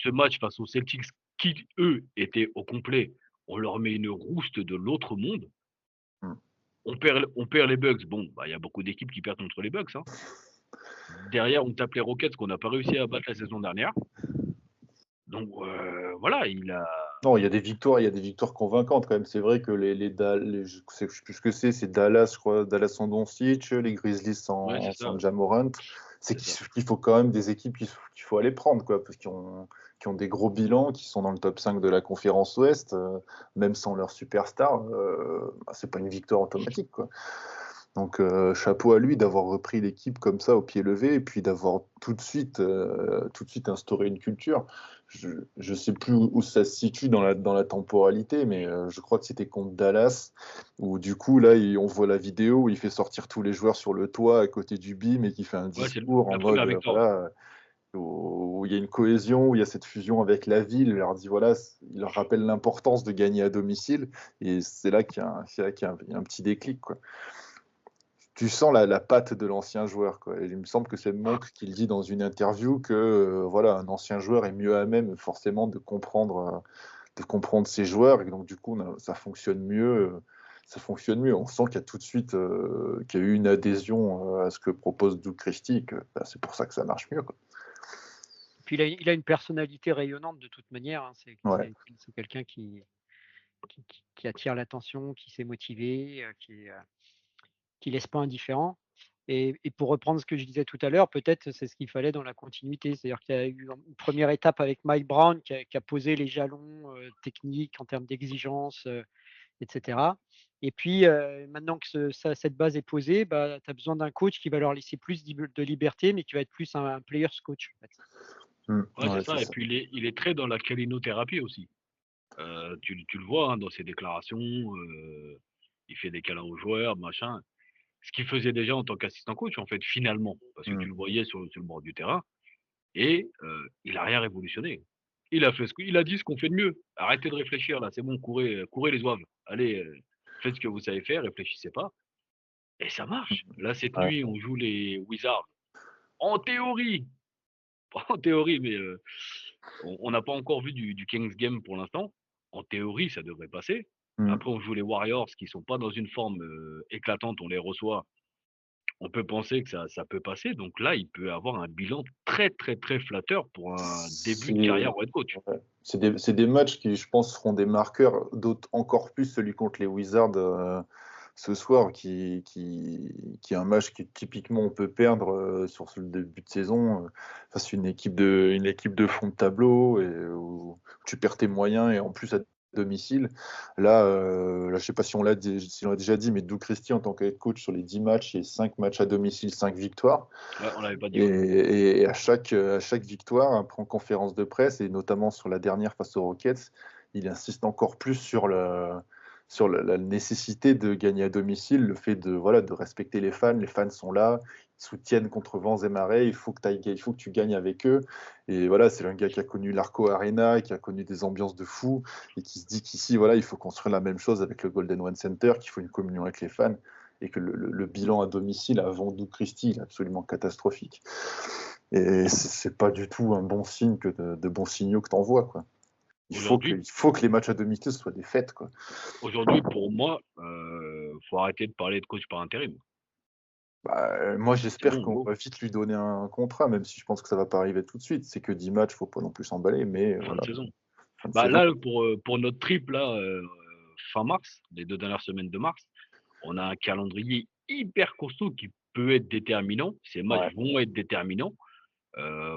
Ce match face aux Celtics qui, eux, étaient au complet, on leur met une rouste de l'autre monde. Mm. On perd les Bucks. Bon, bah, il y a beaucoup d'équipes qui perdent contre les Bucks, hein. Derrière, on tape les Rockets qu'on n'a pas réussi à battre la saison dernière. Donc voilà, il a. Non, il y a des victoires convaincantes quand même. C'est vrai que je sais plus ce que c'est Dallas, je crois, Dallas sans Doncic, les Grizzlies Ouais, sans, c'est ça. sans Ja Morant. C'est C'est ça. qu'il faut quand même des équipes qu'il faut aller prendre, quoi, parce qui ont des gros bilans, qui sont dans le top 5 de la conférence Ouest, même sans leur superstar, c'est pas une victoire automatique, quoi. Donc chapeau à lui d'avoir repris l'équipe comme ça au pied levé et puis d'avoir tout de suite instauré une culture. Je sais plus où ça se situe dans la temporalité, mais je crois que c'était contre Dallas où du coup là on voit la vidéo où il fait sortir tous les joueurs sur le toit à côté du BIM et qui fait un Ouais, c'est discours en la mode première victoire. voilà, où il y a une cohésion, où il y a cette fusion avec la ville. Il leur dit voilà, il leur rappelle l'importance de gagner à domicile et c'est là qu'il y a il y a un petit déclic, quoi. Tu sens la patte de l'ancien joueur, quoi. Et il me semble que c'est Monk qui le dit dans une interview que voilà, un ancien joueur est mieux à même forcément de comprendre ses joueurs et donc du coup ça fonctionne mieux. Ça fonctionne mieux. On sent qu'il y a tout de suite qu'il y a eu une adhésion à ce que propose Doug Christie, et que bah, c'est pour ça que ça marche mieux, quoi. Puis il a une personnalité rayonnante de toute manière, hein. Ouais. C'est quelqu'un qui attire l'attention, qui sait motiver, qui laisse pas indifférent. Et pour reprendre ce que je disais tout à l'heure, peut-être c'est ce qu'il fallait dans la continuité. C'est-à-dire qu'il y a eu une première étape avec Mike Brown qui a posé les jalons techniques en termes d'exigence, etc. Et puis maintenant que cette base est posée, bah, tu as besoin d'un coach qui va leur laisser plus de liberté, mais qui va être plus un player's coach, en fait. Ouais, c'est Ouais, c'est ça. Et ça. puis il est très dans la calinothérapie aussi. Tu le vois, hein, dans ses déclarations, il fait des câlins aux joueurs, machin. Ce qu'il faisait déjà en tant qu'assistant coach, en fait, finalement, parce que tu le voyais sur le bord du terrain, et il a rien révolutionné. Il a dit ce qu'on fait de mieux. Arrêtez de réfléchir là, c'est bon, courez les oeufs. Allez, faites ce que vous savez faire, réfléchissez pas. Et ça marche. Là, cette Ouais. nuit, on joue les Wizards. En théorie, pas en théorie, mais on n'a pas encore vu du Kings Game pour l'instant. En théorie, ça devrait passer. Mm. Après, on joue les Warriors qui sont pas dans une forme éclatante, on les reçoit. On peut penser que ça peut passer. Donc là, il peut avoir un bilan très, très, très flatteur pour un début de C'est carrière au head coach. ouais. C'est des matchs qui, je pense, seront des marqueurs, encore plus celui contre les Wizards. ce soir, qui est un match que typiquement on peut perdre sur ce début de saison face à une équipe de fond de tableau et où tu perds tes moyens et en plus à domicile. Là, je sais pas si on l'a déjà dit, mais Doug Christie en tant que head coach sur les 10 matchs, il y a 5 matchs à domicile, 5 victoires. Ouais, on l'avait pas dit. Et à chaque victoire, après en conférence de presse, et notamment sur la dernière face aux Rockets, il insiste encore plus sur la nécessité de gagner à domicile, le fait de respecter les fans sont là, ils soutiennent contre vents et marées, il faut que tu gagnes avec eux. Et voilà, c'est un gars qui a connu l'Arco Arena, qui a connu des ambiances de fou, et qui se dit qu'ici, voilà, il faut construire la même chose avec le Golden One Center, qu'il faut une communion avec les fans, et que le bilan à domicile avant Doug Christie est absolument catastrophique. Et c'est pas du tout un bon signe que de bons signaux que t'envoies, quoi. Il faut que les matchs à domicile soient des fêtes, quoi. Aujourd'hui, pour moi, faut arrêter de parler de coach par intérim. Moi, j'espère bon, qu'on gros. va vite lui donner un contrat, même si je pense que ça va pas arriver tout de suite. C'est que 10 matchs, faut pas non plus s'emballer, mais Fin voilà, de saison. fin de saison. Là, pour notre trip, là, fin mars, les 2 dernières semaines de mars, on a un calendrier hyper costaud qui peut être déterminant. Ces matchs vont être déterminants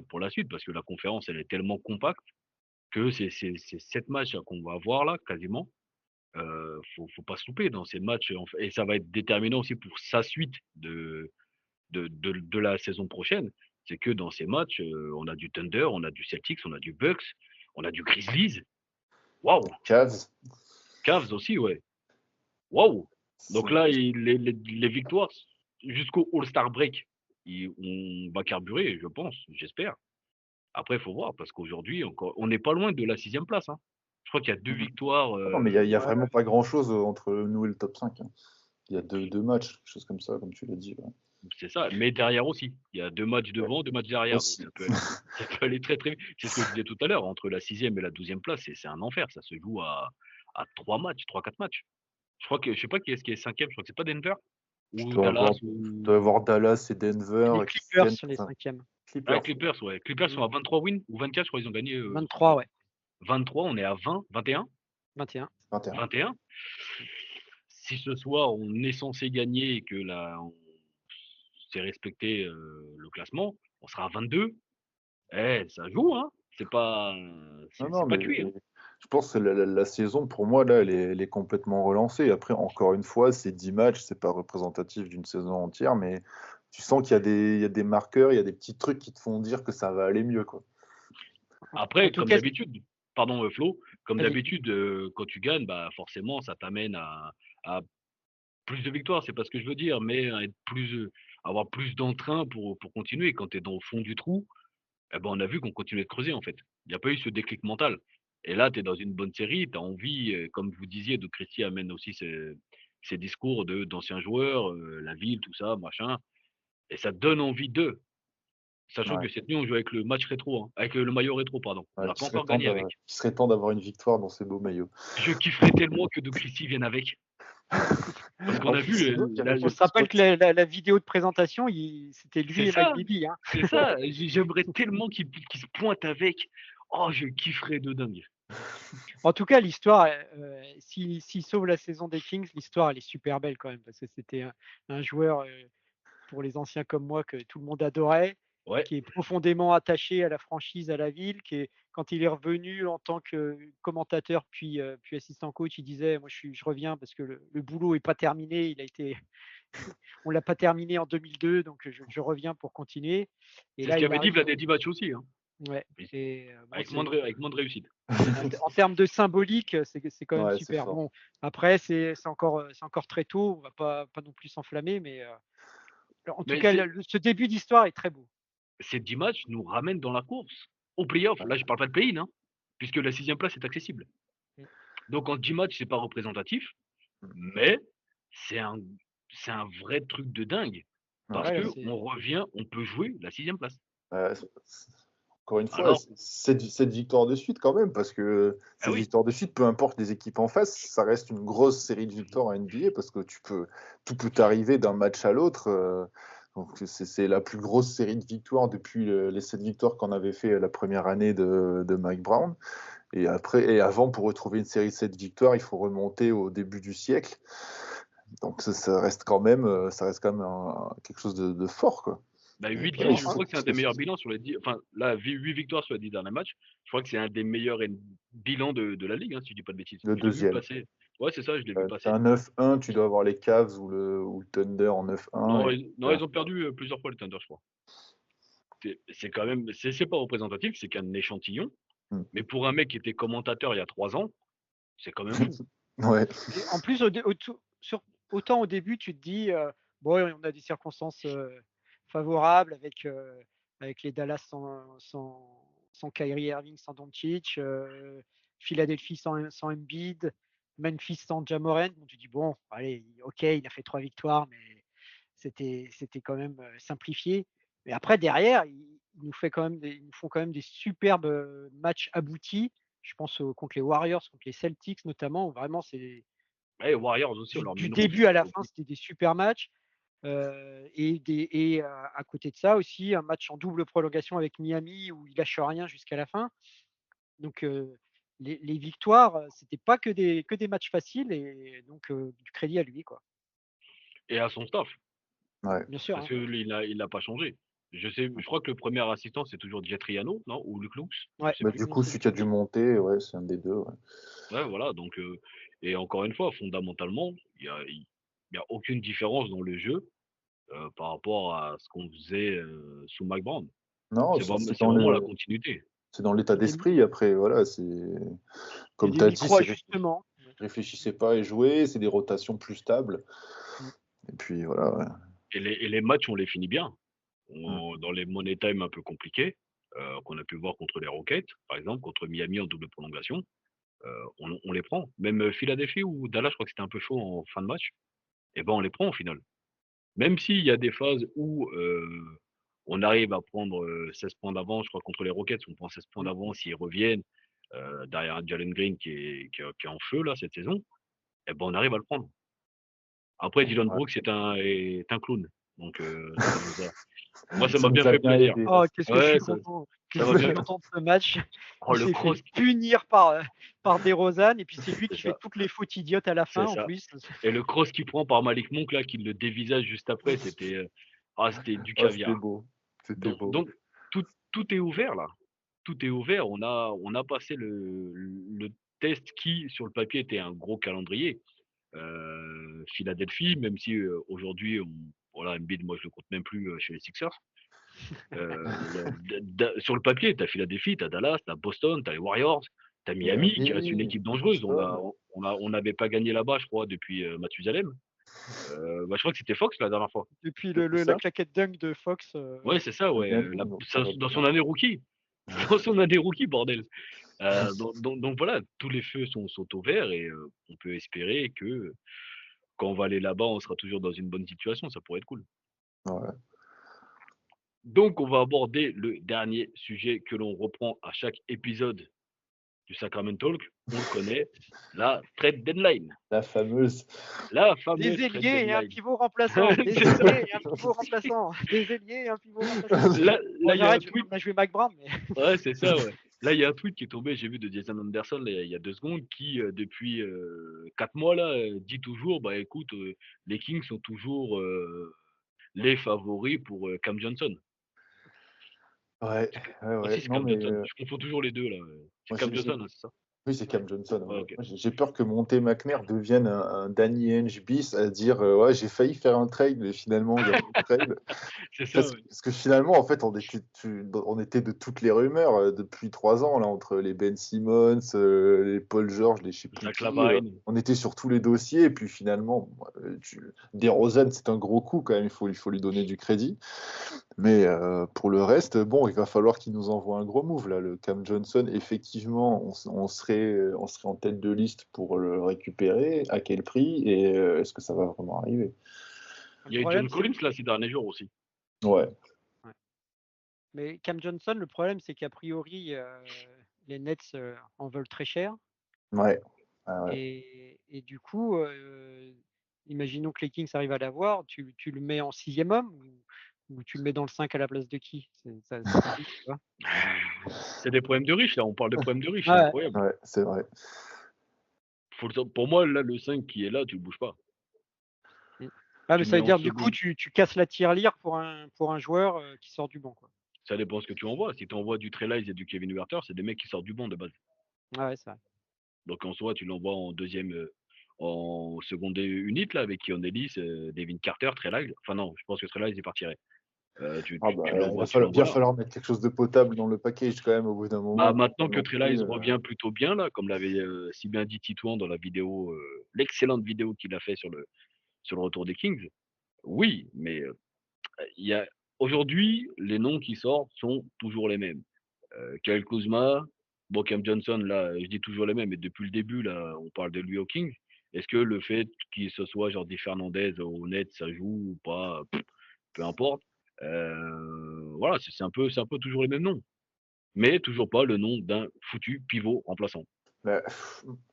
pour la suite parce que la conférence, elle est tellement compacte que c'est 7 matchs qu'on va avoir là, quasiment. Faut pas se louper dans ces matchs. Et ça va être déterminant aussi pour sa suite de la saison prochaine. C'est que dans ces matchs, on a du Thunder, on a du Celtics, on a du Bucks, on a du Grizzlies. Waouh! Cavs aussi, ouais. Waouh! Donc là, les victoires jusqu'au All-Star Break, on va carburer, je pense, j'espère. Après, il faut voir, parce qu'aujourd'hui, encore, on n'est pas loin de la 6e place. Hein. Je crois qu'il y a 2 victoires. Non, mais il y a vraiment pas grand-chose entre nous et le top 5. Hein. Il y a deux matchs, quelque chose comme ça, comme tu l'as dit. Ouais. C'est ça, mais derrière aussi. Il y a 2 matchs devant, 2 matchs derrière. Aussi. Ça peut aller très très vite. C'est ce que je disais tout à l'heure, entre la 6e et la 12e place, c'est un enfer. Ça se joue à 3 matchs, 3-4 matchs. Je sais pas qui est 5e, je crois que c'est pas Denver ou Dallas. Tu dois avoir Dallas et Denver. Les Clippers sur les 5e. Clippers, ouais. Clippers sont à 23 wins ou 24, je crois qu'ils ont gagné. 23, ouais. 23, on est à 20, 21 21. Si ce soir on est censé gagner et que là on s'est respecté le classement, on sera à 22. Ça joue, hein. C'est pas cuit. Hein. Je pense que la saison, pour moi, là, elle est complètement relancée. Après, encore une fois, c'est 10 matchs, c'est pas représentatif d'une saison entière, mais tu sens qu'il y a des marqueurs, il y a des petits trucs qui te font dire que ça va aller mieux, quoi. Après, comme d'habitude, pardon Flo, comme d'habitude, quand tu gagnes, bah forcément, ça t'amène à plus de victoires, c'est pas ce que je veux dire, mais à avoir plus d'entrain pour continuer. Quand tu es dans le fond du trou, on a vu qu'on continuait de creuser, en fait. Il n'y a pas eu ce déclic mental. Et là, tu es dans une bonne série, tu as envie, comme vous disiez, de Christie amène aussi ses discours d'anciens joueurs, la ville, tout ça, machin. Et ça donne envie d'eux. Sachant que cette nuit, on joue avec le match rétro, hein, avec le maillot rétro, pardon. On n'a pas encore gagné avec. Il serait temps d'avoir une victoire dans ces beaux maillots. Je kifferais tellement que de Christie vienne avec. Parce qu'on a vu. On se rappelle que la vidéo de présentation, c'était lui et Mike Bibby. Hein. C'est ça. J'aimerais tellement qu'il se pointe avec. Oh, je kifferais de dingue. En tout cas, l'histoire, s'il sauve la saison des Kings, l'histoire, elle est super belle quand même. Parce que c'était un joueur, pour les anciens comme moi, que tout le monde adorait. Ouais. Qui est profondément attaché à la franchise, à la ville, quand il est revenu en tant que commentateur puis assistant coach, il disait moi je reviens parce que le boulot est pas terminé, on l'a pas terminé en 2002, donc je reviens pour continuer. Et là, ce qu'il avait dit Vlade Divac aussi. Hein. Ouais. Avec moins de réussite. En termes de symbolique, c'est quand même super. Bon, après c'est encore très tôt, on va pas non plus s'enflammer, mais en tout cas ce début d'histoire est très beau. Ces 10 matchs nous ramènent dans la course, au play-off. Là, je ne parle pas de play-in, hein, puisque la 6e place est accessible. Donc, en 10 matchs, ce n'est pas représentatif, mais c'est un vrai truc de dingue. Parce qu'on revient, on peut jouer la 6e place. Encore une fois, cette victoire de suite quand même, parce que cette victoire de suite, peu importe les équipes en face, ça reste une grosse série de victoires à NBA, parce que tout peut arriver d'un match à l'autre. Donc c'est la plus grosse série de victoires depuis les 7 victoires qu'on avait fait la première année de Mike Brown. Et avant, pour retrouver une série de 7 victoires, il faut remonter au début du siècle. Donc ça reste quand même, quelque chose de fort, quoi. Bah, 8 Voilà, je crois que c'est un des meilleurs bilans sur les 10, enfin là, 8 victoires sur les 10 derniers matchs. Je crois que c'est un des meilleurs bilans de la ligue, hein, si je dis pas de bêtises. le Je l'ai vu deuxième. passer. Ouais, c'est ça, je l'ai vu T'as passer. un 9-1, tu dois avoir les Cavs ou le Thunder en 9-1. Non, et- ils ont perdu plusieurs fois le Thunder, je crois. C'est quand même, c'est pas représentatif, c'est qu'un échantillon. Hmm. Mais pour un mec qui était commentateur il y a 3 ans, c'est quand même fou. Ouais. Et en plus, autant au début, tu te dis, bon, on a des circonstances favorables avec les Dallas sans Kyrie Irving, sans Doncic, Philadelphie sans Embiid, Memphis sans Ja Morant. Bon, tu dis, bon, allez, ok, il a fait 3 victoires, mais c'était quand même simplifié. Mais après, derrière, ils nous font quand même des superbes matchs aboutis. Je pense contre les Warriors, contre les Celtics notamment, où vraiment c'est Ouais, Warriors aussi, on leur met du une début à la rouste. fin, c'était des super matchs. À côté de ça aussi, un match en double prolongation avec Miami où il lâche rien jusqu'à la fin. Donc les victoires, c'était pas que des matchs faciles et donc du crédit à lui, quoi. Et à son staff, Ouais. Bien sûr. parce Hein. qu'il n'a pas changé. Je crois que le premier assistant, c'est toujours Jet Triano, non? Ou Luke Lux? Ouais. Je sais Bah, plus. du coup, celui qui a dû monter, ouais, c'est un des deux. Ouais. Ouais, voilà, donc et encore une fois, fondamentalement, il y a aucune différence dans le jeu, par rapport à ce qu'on faisait, sous Mike Brown. Non, C'est c'est vraiment la continuité. dans l'état C'était d'esprit. Après, voilà, c'est comme des tu as dit, micro-ajustements. réfléchissez pas et jouez, c'est des rotations plus stables. Mm. Et puis voilà. Ouais. Et les matchs, on les finit bien. Dans les money time un peu compliqués, qu'on a pu voir contre les Rockets, par exemple, contre Miami en double prolongation, on les prend. Même Philadelphie ou Dallas, je crois que c'était un peu chaud en fin de match, et ben on les prend au final. Même s'il y a des phases où on arrive à prendre 16 points d'avance, je crois contre les Rockets, on prend 16 points d'avance, ils reviennent derrière un Jalen Green qui est en feu là cette saison, et ben on arrive à le prendre. Après, Dylan Ouais. Brooks est un clown, donc moi ça Ça m'a bien nous a fait bien plaisir. aidé. Oh, qu'est-ce que je Ouais, suis ça content. ça m'a bien. Content de ce match. Oh Il le s'est cross, fait punir par DeRozan et puis c'est lui c'est qui fait ça, toutes les fautes idiotes à la fin c'est en ça. plus. Et le cross qu'il prend par Malik Monk là, qui le dévisage juste après, c'était du Oh, c'était caviar. beau. C'était Donc, beau. donc tout est ouvert là. Tout est ouvert. On a passé le test qui, sur le papier, était un gros calendrier. Philadelphie, même si aujourd'hui, voilà, Embiid, moi je le compte même plus chez les Sixers. Sur le papier, tu as Philadelphie, tu as Dallas, tu as Boston, tu as les Warriors, tu as Miami, qui reste une équipe dangereuse. On n'avait pas gagné là-bas, je crois, depuis Mathusalem. Je crois que c'était Fox la dernière fois. Depuis Depuis la ça. claquette dunk de Fox. Ouais, c'est ça, ouais. Bien dit, donc, ça va Dans son bien. année rookie. Dans son année rookie, bordel. Donc voilà, tous les feux sont au vert et on peut espérer que quand on va aller là-bas, on sera toujours dans une bonne situation. Ça pourrait être cool. Ouais. Donc, on va aborder le dernier sujet que l'on reprend à chaque épisode du Sacramento Talk. On le connaît, la trade deadline. La fameuse. La fameuse Des trade ailiers et un deadline. pivot remplaçant. Des C'est ça. ailiers et un pivot remplaçant. Des ailiers et un pivot remplaçant. Là, Bon, il y a un j'arrête, je vais tweet. pas jouer Mike Brown, mais Ouais, c'est ça, ouais. Là, il y a un tweet qui est tombé, j'ai vu, de Jason Anderson là, il y a 2 secondes, qui, depuis 4 mois, là, dit toujours, bah écoute, les Kings sont toujours les favoris pour Cam Johnson. Ouais. Si, c'est Non, Cam mais Johnson. Je confonds toujours les deux, là. C'est moi, Cam Johnson, hein, c'est ça? oui, c'est Cam Johnson. Ouais, Ouais. ok. Moi, j'ai peur que Monte McNair devienne un Danny Ainge bis à dire ouais, j'ai failli faire un trade, mais finalement, il y a pas de trade. C'est ça, ouais. Parce que finalement, en fait, on était de toutes les rumeurs depuis 3 ans, là, entre les Ben Simmons, les Paul George, les je sais plus Zach qui, Lavine. on était sur tous les dossiers, et puis finalement, DeRozan, c'est un gros coup quand même, il faut lui donner du crédit. Mais pour le reste, bon, il va falloir qu'il nous envoie un gros move, là. Le Cam Johnson, effectivement, on serait en tête de liste pour le récupérer. À quel prix? Et est-ce que ça va vraiment arriver? Il y a eu John Collins, là, ces derniers jours aussi. Ouais. Mais Cam Johnson, le problème, c'est qu'a priori, les Nets en veulent très cher. Ouais. Ah ouais. Et du coup, imaginons que les Kings arrivent à l'avoir, tu le mets en 6e homme ou tu le mets dans le 5 à la place de qui? C'est compliqué, tu vois. C'est des problèmes de riches, là. On parle de problèmes de riches, c'est Ouais. incroyable. Ouais, c'est vrai. Pour moi, là, le 5 qui est là, tu le bouges pas. Ah, mais Tu ça mets veut en dire, du coup, second. tu casses la tirelire pour un joueur qui sort du banc, quoi. Ça dépend ce que tu envoies. Si tu envoies du Trey Lyles et du Kevin Huerter, c'est des mecs qui sortent du banc de base. Ah ouais, c'est vrai. Donc en soi, tu l'envoies en deuxième, en seconde unit là avec Keon Ellis, Devin Carter, Trey Lyles. Enfin non, je pense que Trey Lyles est partirait. Ah bah, Tu il va l'envoies bien là. falloir mettre quelque chose de potable dans le package quand même au bout d'un Bah, moment. maintenant Pas que non Trey plus, Lyles revient plutôt bien là, comme l'avait si bien dit Titouan dans la vidéo, l'excellente vidéo qu'il a fait sur le retour des Kings. Oui, mais il y a aujourd'hui les noms qui sortent sont toujours les mêmes. Kyle Kuzma, bon Cam Johnson là, je dis toujours les mêmes, mais depuis le début là, on parle de lui aux Kings. Est-ce que le fait qu'il se soit Jordi Fernandez au net, ça joue ou pas, peu importe. Voilà, c'est un peu toujours les mêmes noms, mais toujours pas le nom d'un foutu pivot remplaçant. bah,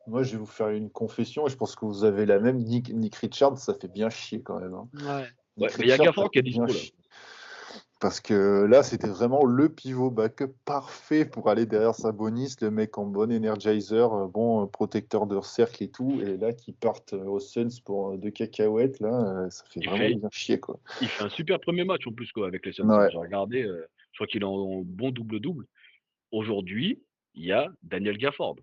moi, je vais vous faire une confession et je pense que vous avez la même. Nick Richards, ça fait bien chier quand même, hein. Ouais. Ouais, Nick mais il y a Richards, ça Gafford qui fait est bien dispo là. chier. Parce que là, c'était vraiment le pivot backup parfait pour aller derrière Sabonis, le mec en bon energizer, bon protecteur de cercle et tout. Et là, qui partent aux Suns pour 2 cacahuètes, là, ça fait Il vraiment fait, bien chier, quoi. il fait un super premier match en plus quoi, avec les Suns. Ouais. J'ai regardé, je crois qu'il est en bon double-double. Aujourd'hui, il y a Daniel Gafford.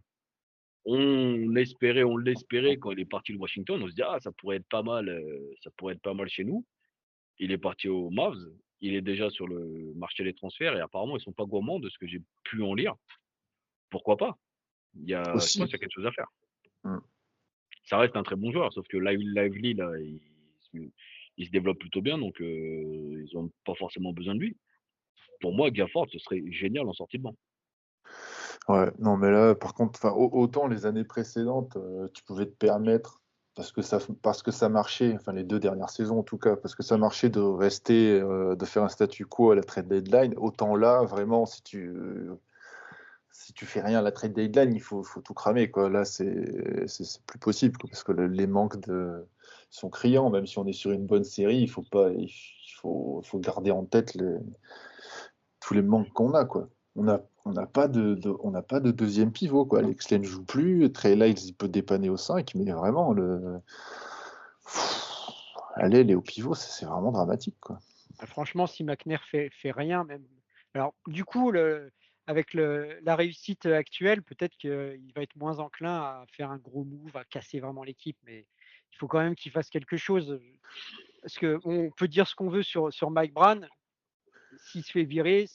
On l'espérait quand il est parti de Washington. On se dit, ah, ça pourrait être pas mal, ça pourrait être pas mal chez nous. Il est parti aux Mavs. Il est déjà sur le marché des transferts et apparemment, ils sont pas gourmands de ce que j'ai pu en lire. Pourquoi pas? Je pense Aussi. qu'il y a quelque chose à faire. Mm. Ça reste un très bon joueur, sauf que Lively, là, il se développe plutôt bien, donc ils n'ont pas forcément besoin de lui. Pour moi, Gafford, ce serait génial en sortie de banc. Ouais, non, mais là, par contre, autant les années précédentes, tu pouvais te permettre, parce que ça marchait, enfin les 2 dernières saisons en tout cas, parce que ça marchait de rester, de faire un statu quo à la trade deadline, autant là, vraiment, si tu fais rien à la trade deadline, il faut tout cramer, quoi. Là, c'est plus possible, quoi, parce que les manques sont criants, même si on est sur une bonne série, il faut garder en tête tous les manques qu'on a, quoi. On n'a pas de deuxième pivot, quoi. Alex Len ne joue plus, Trey Lyles il peut dépanner au 5, mais vraiment aller au pivot, c'est vraiment dramatique, quoi. Franchement, si McNair fait rien, même. Alors, du coup, avec la réussite actuelle, peut-être qu'il va être moins enclin à faire un gros move, à casser vraiment l'équipe, mais il faut quand même qu'il fasse quelque chose. Parce qu'on peut dire ce qu'on veut sur Mike Brown, s'il se fait virer,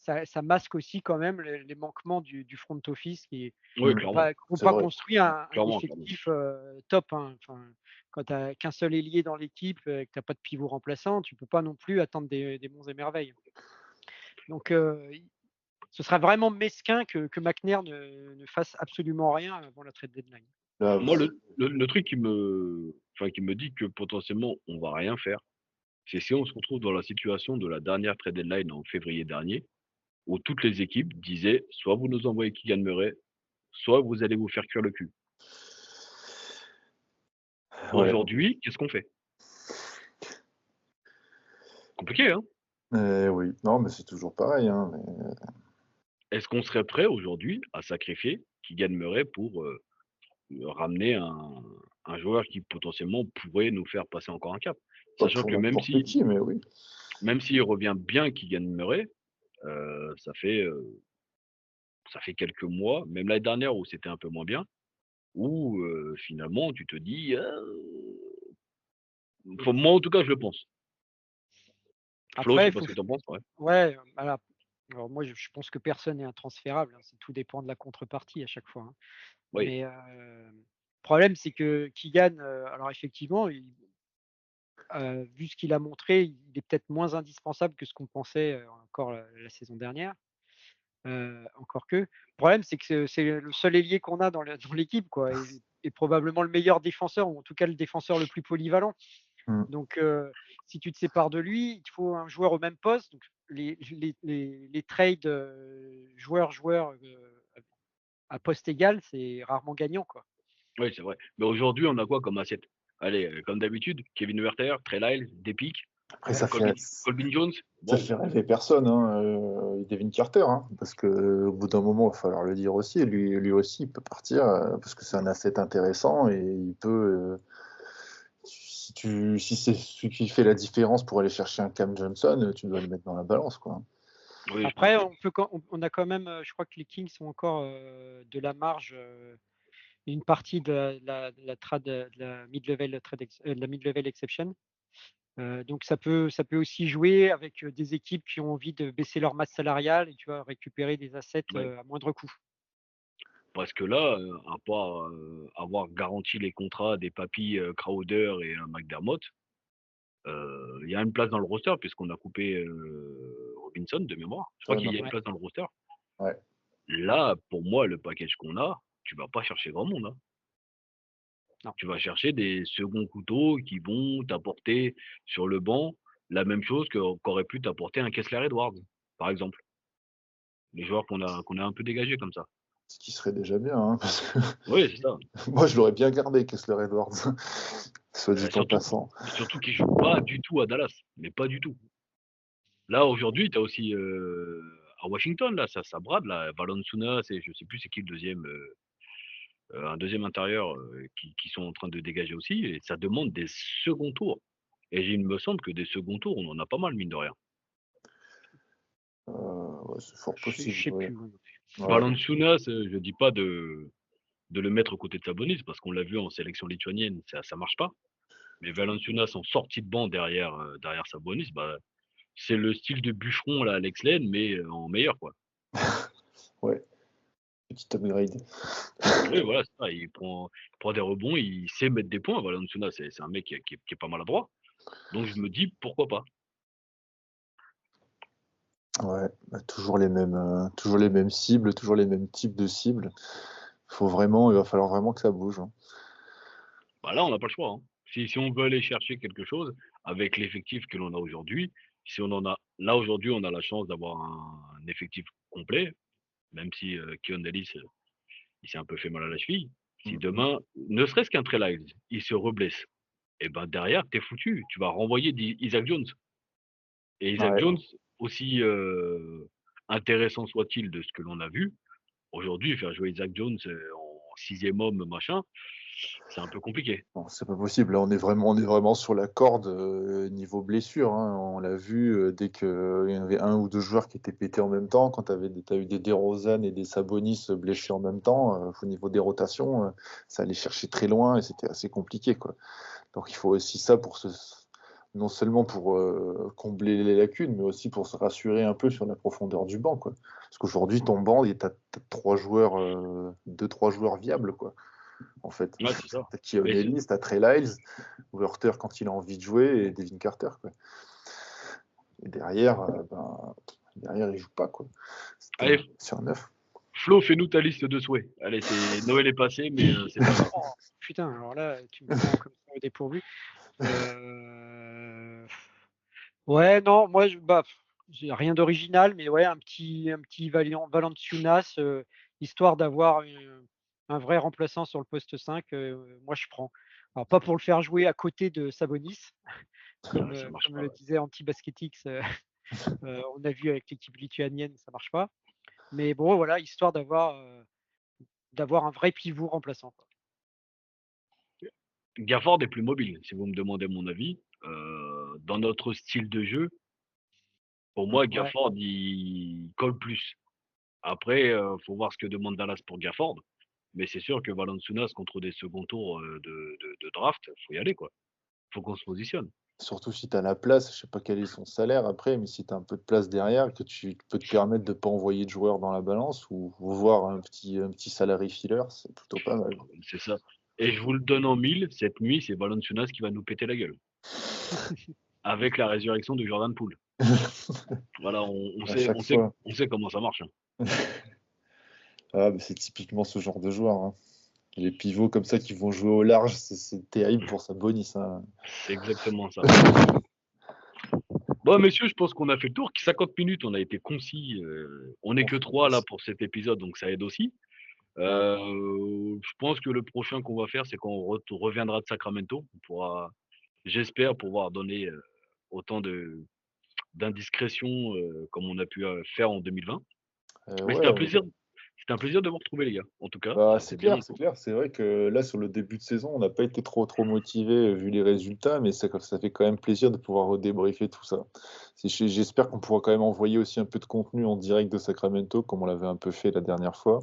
ça masque aussi quand même les manquements du front office qui Oui, Mm. n'ont clairement. C'est pas vrai. construit un Clairement. effectif top, hein. Enfin, quand tu n'as qu'un seul ailier dans l'équipe et que tu n'as pas de pivot remplaçant, tu ne peux pas non plus attendre des monts et merveilles. Donc, ce serait vraiment mesquin que McNair ne fasse absolument rien avant la trade deadline. Là, Moi, le truc qui me dit que potentiellement on va rien faire, c'est si on se retrouve dans la situation de la dernière trade deadline en février dernier, où toutes les équipes disaient soit vous nous envoyez Keegan Murray, soit vous allez vous faire cuire le cul. ouais. Aujourd'hui, qu'est-ce qu'on fait? Compliqué, hein? Oui, non, mais c'est toujours pareil, hein, mais Est-ce qu'on serait prêt aujourd'hui à sacrifier Keegan Murray pour ramener un joueur qui potentiellement pourrait nous faire passer encore un cap? pas Sachant pour que n'importe qui, mais oui. même s'il revient bien Keegan Murray, ça fait quelques mois, même l'année dernière où c'était un peu moins bien, où finalement tu te dis, moi en tout cas je le pense. Flo, je Après, sais il pas ce faut. que tu en penses, ouais. Ouais, voilà. Alors moi, je pense que personne n'est intransférable, hein. Tout dépend de la contrepartie à chaque fois, hein. Oui, Mais le problème, c'est que Keegan, alors effectivement, vu ce qu'il a montré, il est peut-être moins indispensable que ce qu'on pensait encore la saison dernière. Encore que. Le problème, c'est que c'est le seul ailier qu'on a dans l'équipe, quoi, et probablement le meilleur défenseur, ou en tout cas le défenseur le plus polyvalent. Mm. Donc, si tu te sépares de lui, il te faut un joueur au même poste. Donc, les trades joueurs-joueurs à poste égal, c'est rarement gagnant, quoi. oui, c'est vrai. Mais aujourd'hui, on a quoi comme assiette? Allez, comme d'habitude, Kevin Huerter, Trey Lyles, des pics, Après, ça fait, Colvin Jones. ça Bon, fait rêver personne, hein, Devin Carter, hein, parce que au bout d'un moment, il va falloir le dire aussi, lui aussi, il peut partir, parce que c'est un asset intéressant et il peut, si c'est ce qui fait la différence pour aller chercher un Cam Johnson, tu dois le mettre dans la balance, quoi. Oui, je Après, pense. on a quand même, je crois que les Kings ont encore de la marge, une partie de la mid-level de la mid-level exception. Donc ça peut aussi jouer avec des équipes qui ont envie de baisser leur masse salariale et tu vois récupérer des assets Ouais. à moindre coût. Parce que là, à part avoir garanti les contrats des papis Crowder et McDermott, il y a une place dans le roster puisqu'on a coupé Robinson de mémoire. Je crois qu'il y a une Ouais. place dans le roster. Ouais. Là, pour moi, le package qu'on a, tu vas pas chercher grand monde, hein. Non. Tu vas chercher des seconds couteaux qui vont t'apporter sur le banc la même chose qu'aurait pu t'apporter un Kessler Edwards, par exemple. Les joueurs qu'on a un peu dégagés comme ça. Ce qui serait déjà bien, hein, parce que Oui, c'est ça. moi, je l'aurais bien gardé, Kessler Edwards, soit dit en Surtout, passant. surtout qu'ils jouent pas du tout à Dallas, mais pas du tout. Là, aujourd'hui, tu as aussi à Washington, là, ça brade, là, Valanciunas et je sais plus c'est qui le deuxième, un deuxième intérieur qui sont en train de dégager aussi, et ça demande des seconds tours. Et il me semble que des seconds tours, on en a pas mal, mine de rien. Ouais, c'est fort Je possible. sais Ouais. plus. Ouais. Valanciunas, je dis pas de le mettre aux côtés de Sabonis, parce qu'on l'a vu en sélection lituanienne, ça marche pas. Mais Valanciunas en sortie de banc derrière Sabonis, bah, c'est le style de bûcheron là, Alex Len, mais en meilleur, quoi. Ouais. Petit upgrade. Oui, voilà, c'est ça. Il prend des rebonds, il sait mettre des points. Valanciunas, c'est un mec qui est pas maladroit. Donc je me dis, pourquoi pas. Ouais, bah, toujours les mêmes cibles, toujours les mêmes types de cibles. Il va falloir vraiment que ça bouge, hein. Bah là, on n'a pas le choix, hein. Si on veut aller chercher quelque chose avec l'effectif que l'on a aujourd'hui, si on en a là aujourd'hui, on a la chance d'avoir un effectif complet, même si Keon Ellis, il s'est un peu fait mal à la cheville. Si demain, ne serait-ce qu'un Trey Lyles, il se reblesse, et ben derrière, t'es foutu. Tu vas renvoyer Isaac Jones. Et Isaac Ouais. Jones, aussi intéressant soit-il de ce que l'on a vu, aujourd'hui, faire jouer Isaac Jones en sixième homme, machin, c'est un peu compliqué. Non, c'est pas possible. Là, on est vraiment sur la corde niveau blessure, hein. On l'a vu dès qu'il y avait un ou deux joueurs qui étaient pétés en même temps. Quand tu as eu des DeRozan et des Sabonis blessés en même temps, au niveau des rotations, ça allait chercher très loin et c'était assez compliqué, quoi. Donc il faut aussi ça non seulement pour combler les lacunes, mais aussi pour se rassurer un peu sur la profondeur du banc, quoi. Parce qu'aujourd'hui, ton banc, tu as deux, trois joueurs viables, quoi. En fait, Ouais, c'est ça. t'as Keon Mais Ellis, t'as Trey Lyles, Werther quand il a envie de jouer, et Devin Carter, quoi. Et derrière, il joue pas, quoi. allez, Sur un 9. Flo, fais-nous ta liste de souhaits. Allez, Noël est passé, mais c'est pas grave. Oh, putain, alors là, tu me prends comme ça au dépourvu. Ouais, non, moi, j'ai rien d'original, mais ouais, un petit Valanciunas, histoire d'avoir un vrai remplaçant sur le poste 5, moi je prends. Alors pas pour le faire jouer à côté de Sabonis, comme, Ça marche comme pas. le Ouais. disait Anti-Basketix, on a vu avec l'équipe lituanienne, ça marche pas. Mais bon, voilà, histoire d'avoir un vrai pivot remplaçant, quoi. Gafford est plus mobile, si vous me demandez mon avis. Dans notre style de jeu, pour moi, Ouais, Gafford, il colle plus. Après, faut voir ce que demande Dallas pour Gafford. Mais c'est sûr que Valanciunas contre des seconds tours de draft, faut y aller, quoi. Faut qu'on se positionne. Surtout si tu as la place, je sais pas quel est son salaire après, mais si tu as un peu de place derrière, que tu peux te permettre de pas envoyer de joueurs dans la balance ou voir un petit salary filler, c'est plutôt pas mal. C'est ça. Et je vous le donne en mille, cette nuit, c'est Valanciunas qui va nous péter la gueule. Avec la résurrection de Jordan Poole. Voilà, on À sait, chaque fois. on sait comment ça marche, hein. Ah, mais c'est typiquement ce genre de joueur, hein. Les pivots comme ça qui vont jouer au large, c'est terrible pour Sabonis, hein. C'est exactement ça. Bon, messieurs, je pense qu'on a fait le tour. 50 minutes, on a été concis. On n'est que 3 là pour cet épisode, donc ça aide aussi. Je pense que le prochain qu'on va faire, c'est qu'on reviendra de Sacramento. On pourra, j'espère, pouvoir donner autant d'indiscrétions comme on a pu faire en 2020. Mais Ouais, c'était C'était un plaisir de vous retrouver, les gars. En tout cas, Bah, ça c'est fait bien clair, c'est longtemps. clair. C'est vrai que là, sur le début de saison, on n'a pas été trop motivé vu les résultats, mais ça fait quand même plaisir de pouvoir redébriefer tout ça. J'espère qu'on pourra quand même envoyer aussi un peu de contenu en direct de Sacramento, comme on l'avait un peu fait la dernière fois.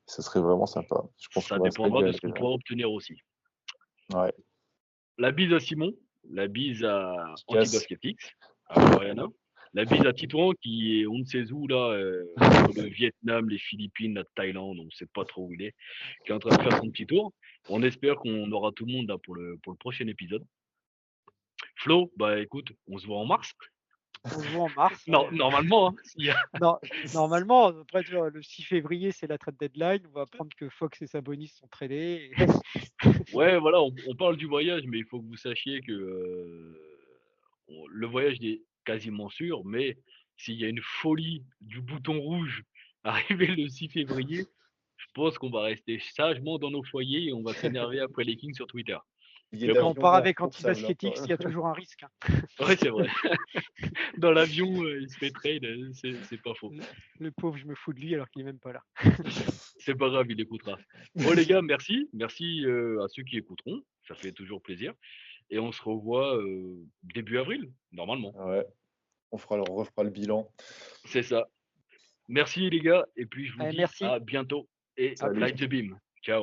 Ça serait vraiment sympa. Je pense Ça qu'on va se dépendra de ce régaler. qu'on pourra obtenir aussi. Ouais. La bise à Simon, la bise à Efficace. Antibasketix, à Floriana, la bise à Titouan qui est on ne sait où là, entre le Vietnam, les Philippines, la Thaïlande, on ne sait pas trop où il est, qui est en train de faire son petit tour. On espère qu'on aura tout le monde là pour le prochain épisode. Flo, bah écoute, on se voit en mars. On se voit en mars. Non, Ouais. normalement, hein, s'il y a- Non, normalement, après, tu vois, le 6 février, c'est la trade deadline. On va apprendre que Fox et Sabonis sont tradés. Ouais, voilà, on parle du voyage, mais il faut que vous sachiez que le voyage est quasiment sûr, mais s'il y a une folie du bouton rouge arrivé le 6 février, je pense qu'on va rester sagement dans nos foyers et on va s'énerver après les Kings sur Twitter. Billet Mais Quand bon, on d'avion part vert avec pour Sable, hein. Antibasketix, il y a toujours un risque. ouais, c'est vrai. Dans l'avion, il se fait trade, c'est pas faux. Le pauvre, je me fous de lui alors qu'il est même pas là. C'est pas grave, il écoutera. Bon, les gars, merci. Merci à ceux qui écouteront. Ça fait toujours plaisir. Et on se revoit début avril, normalement. Ouais. On refera le bilan. C'est ça. Merci les gars, et puis je vous Allez, dis merci. à bientôt et Salut. light the beam. Ciao.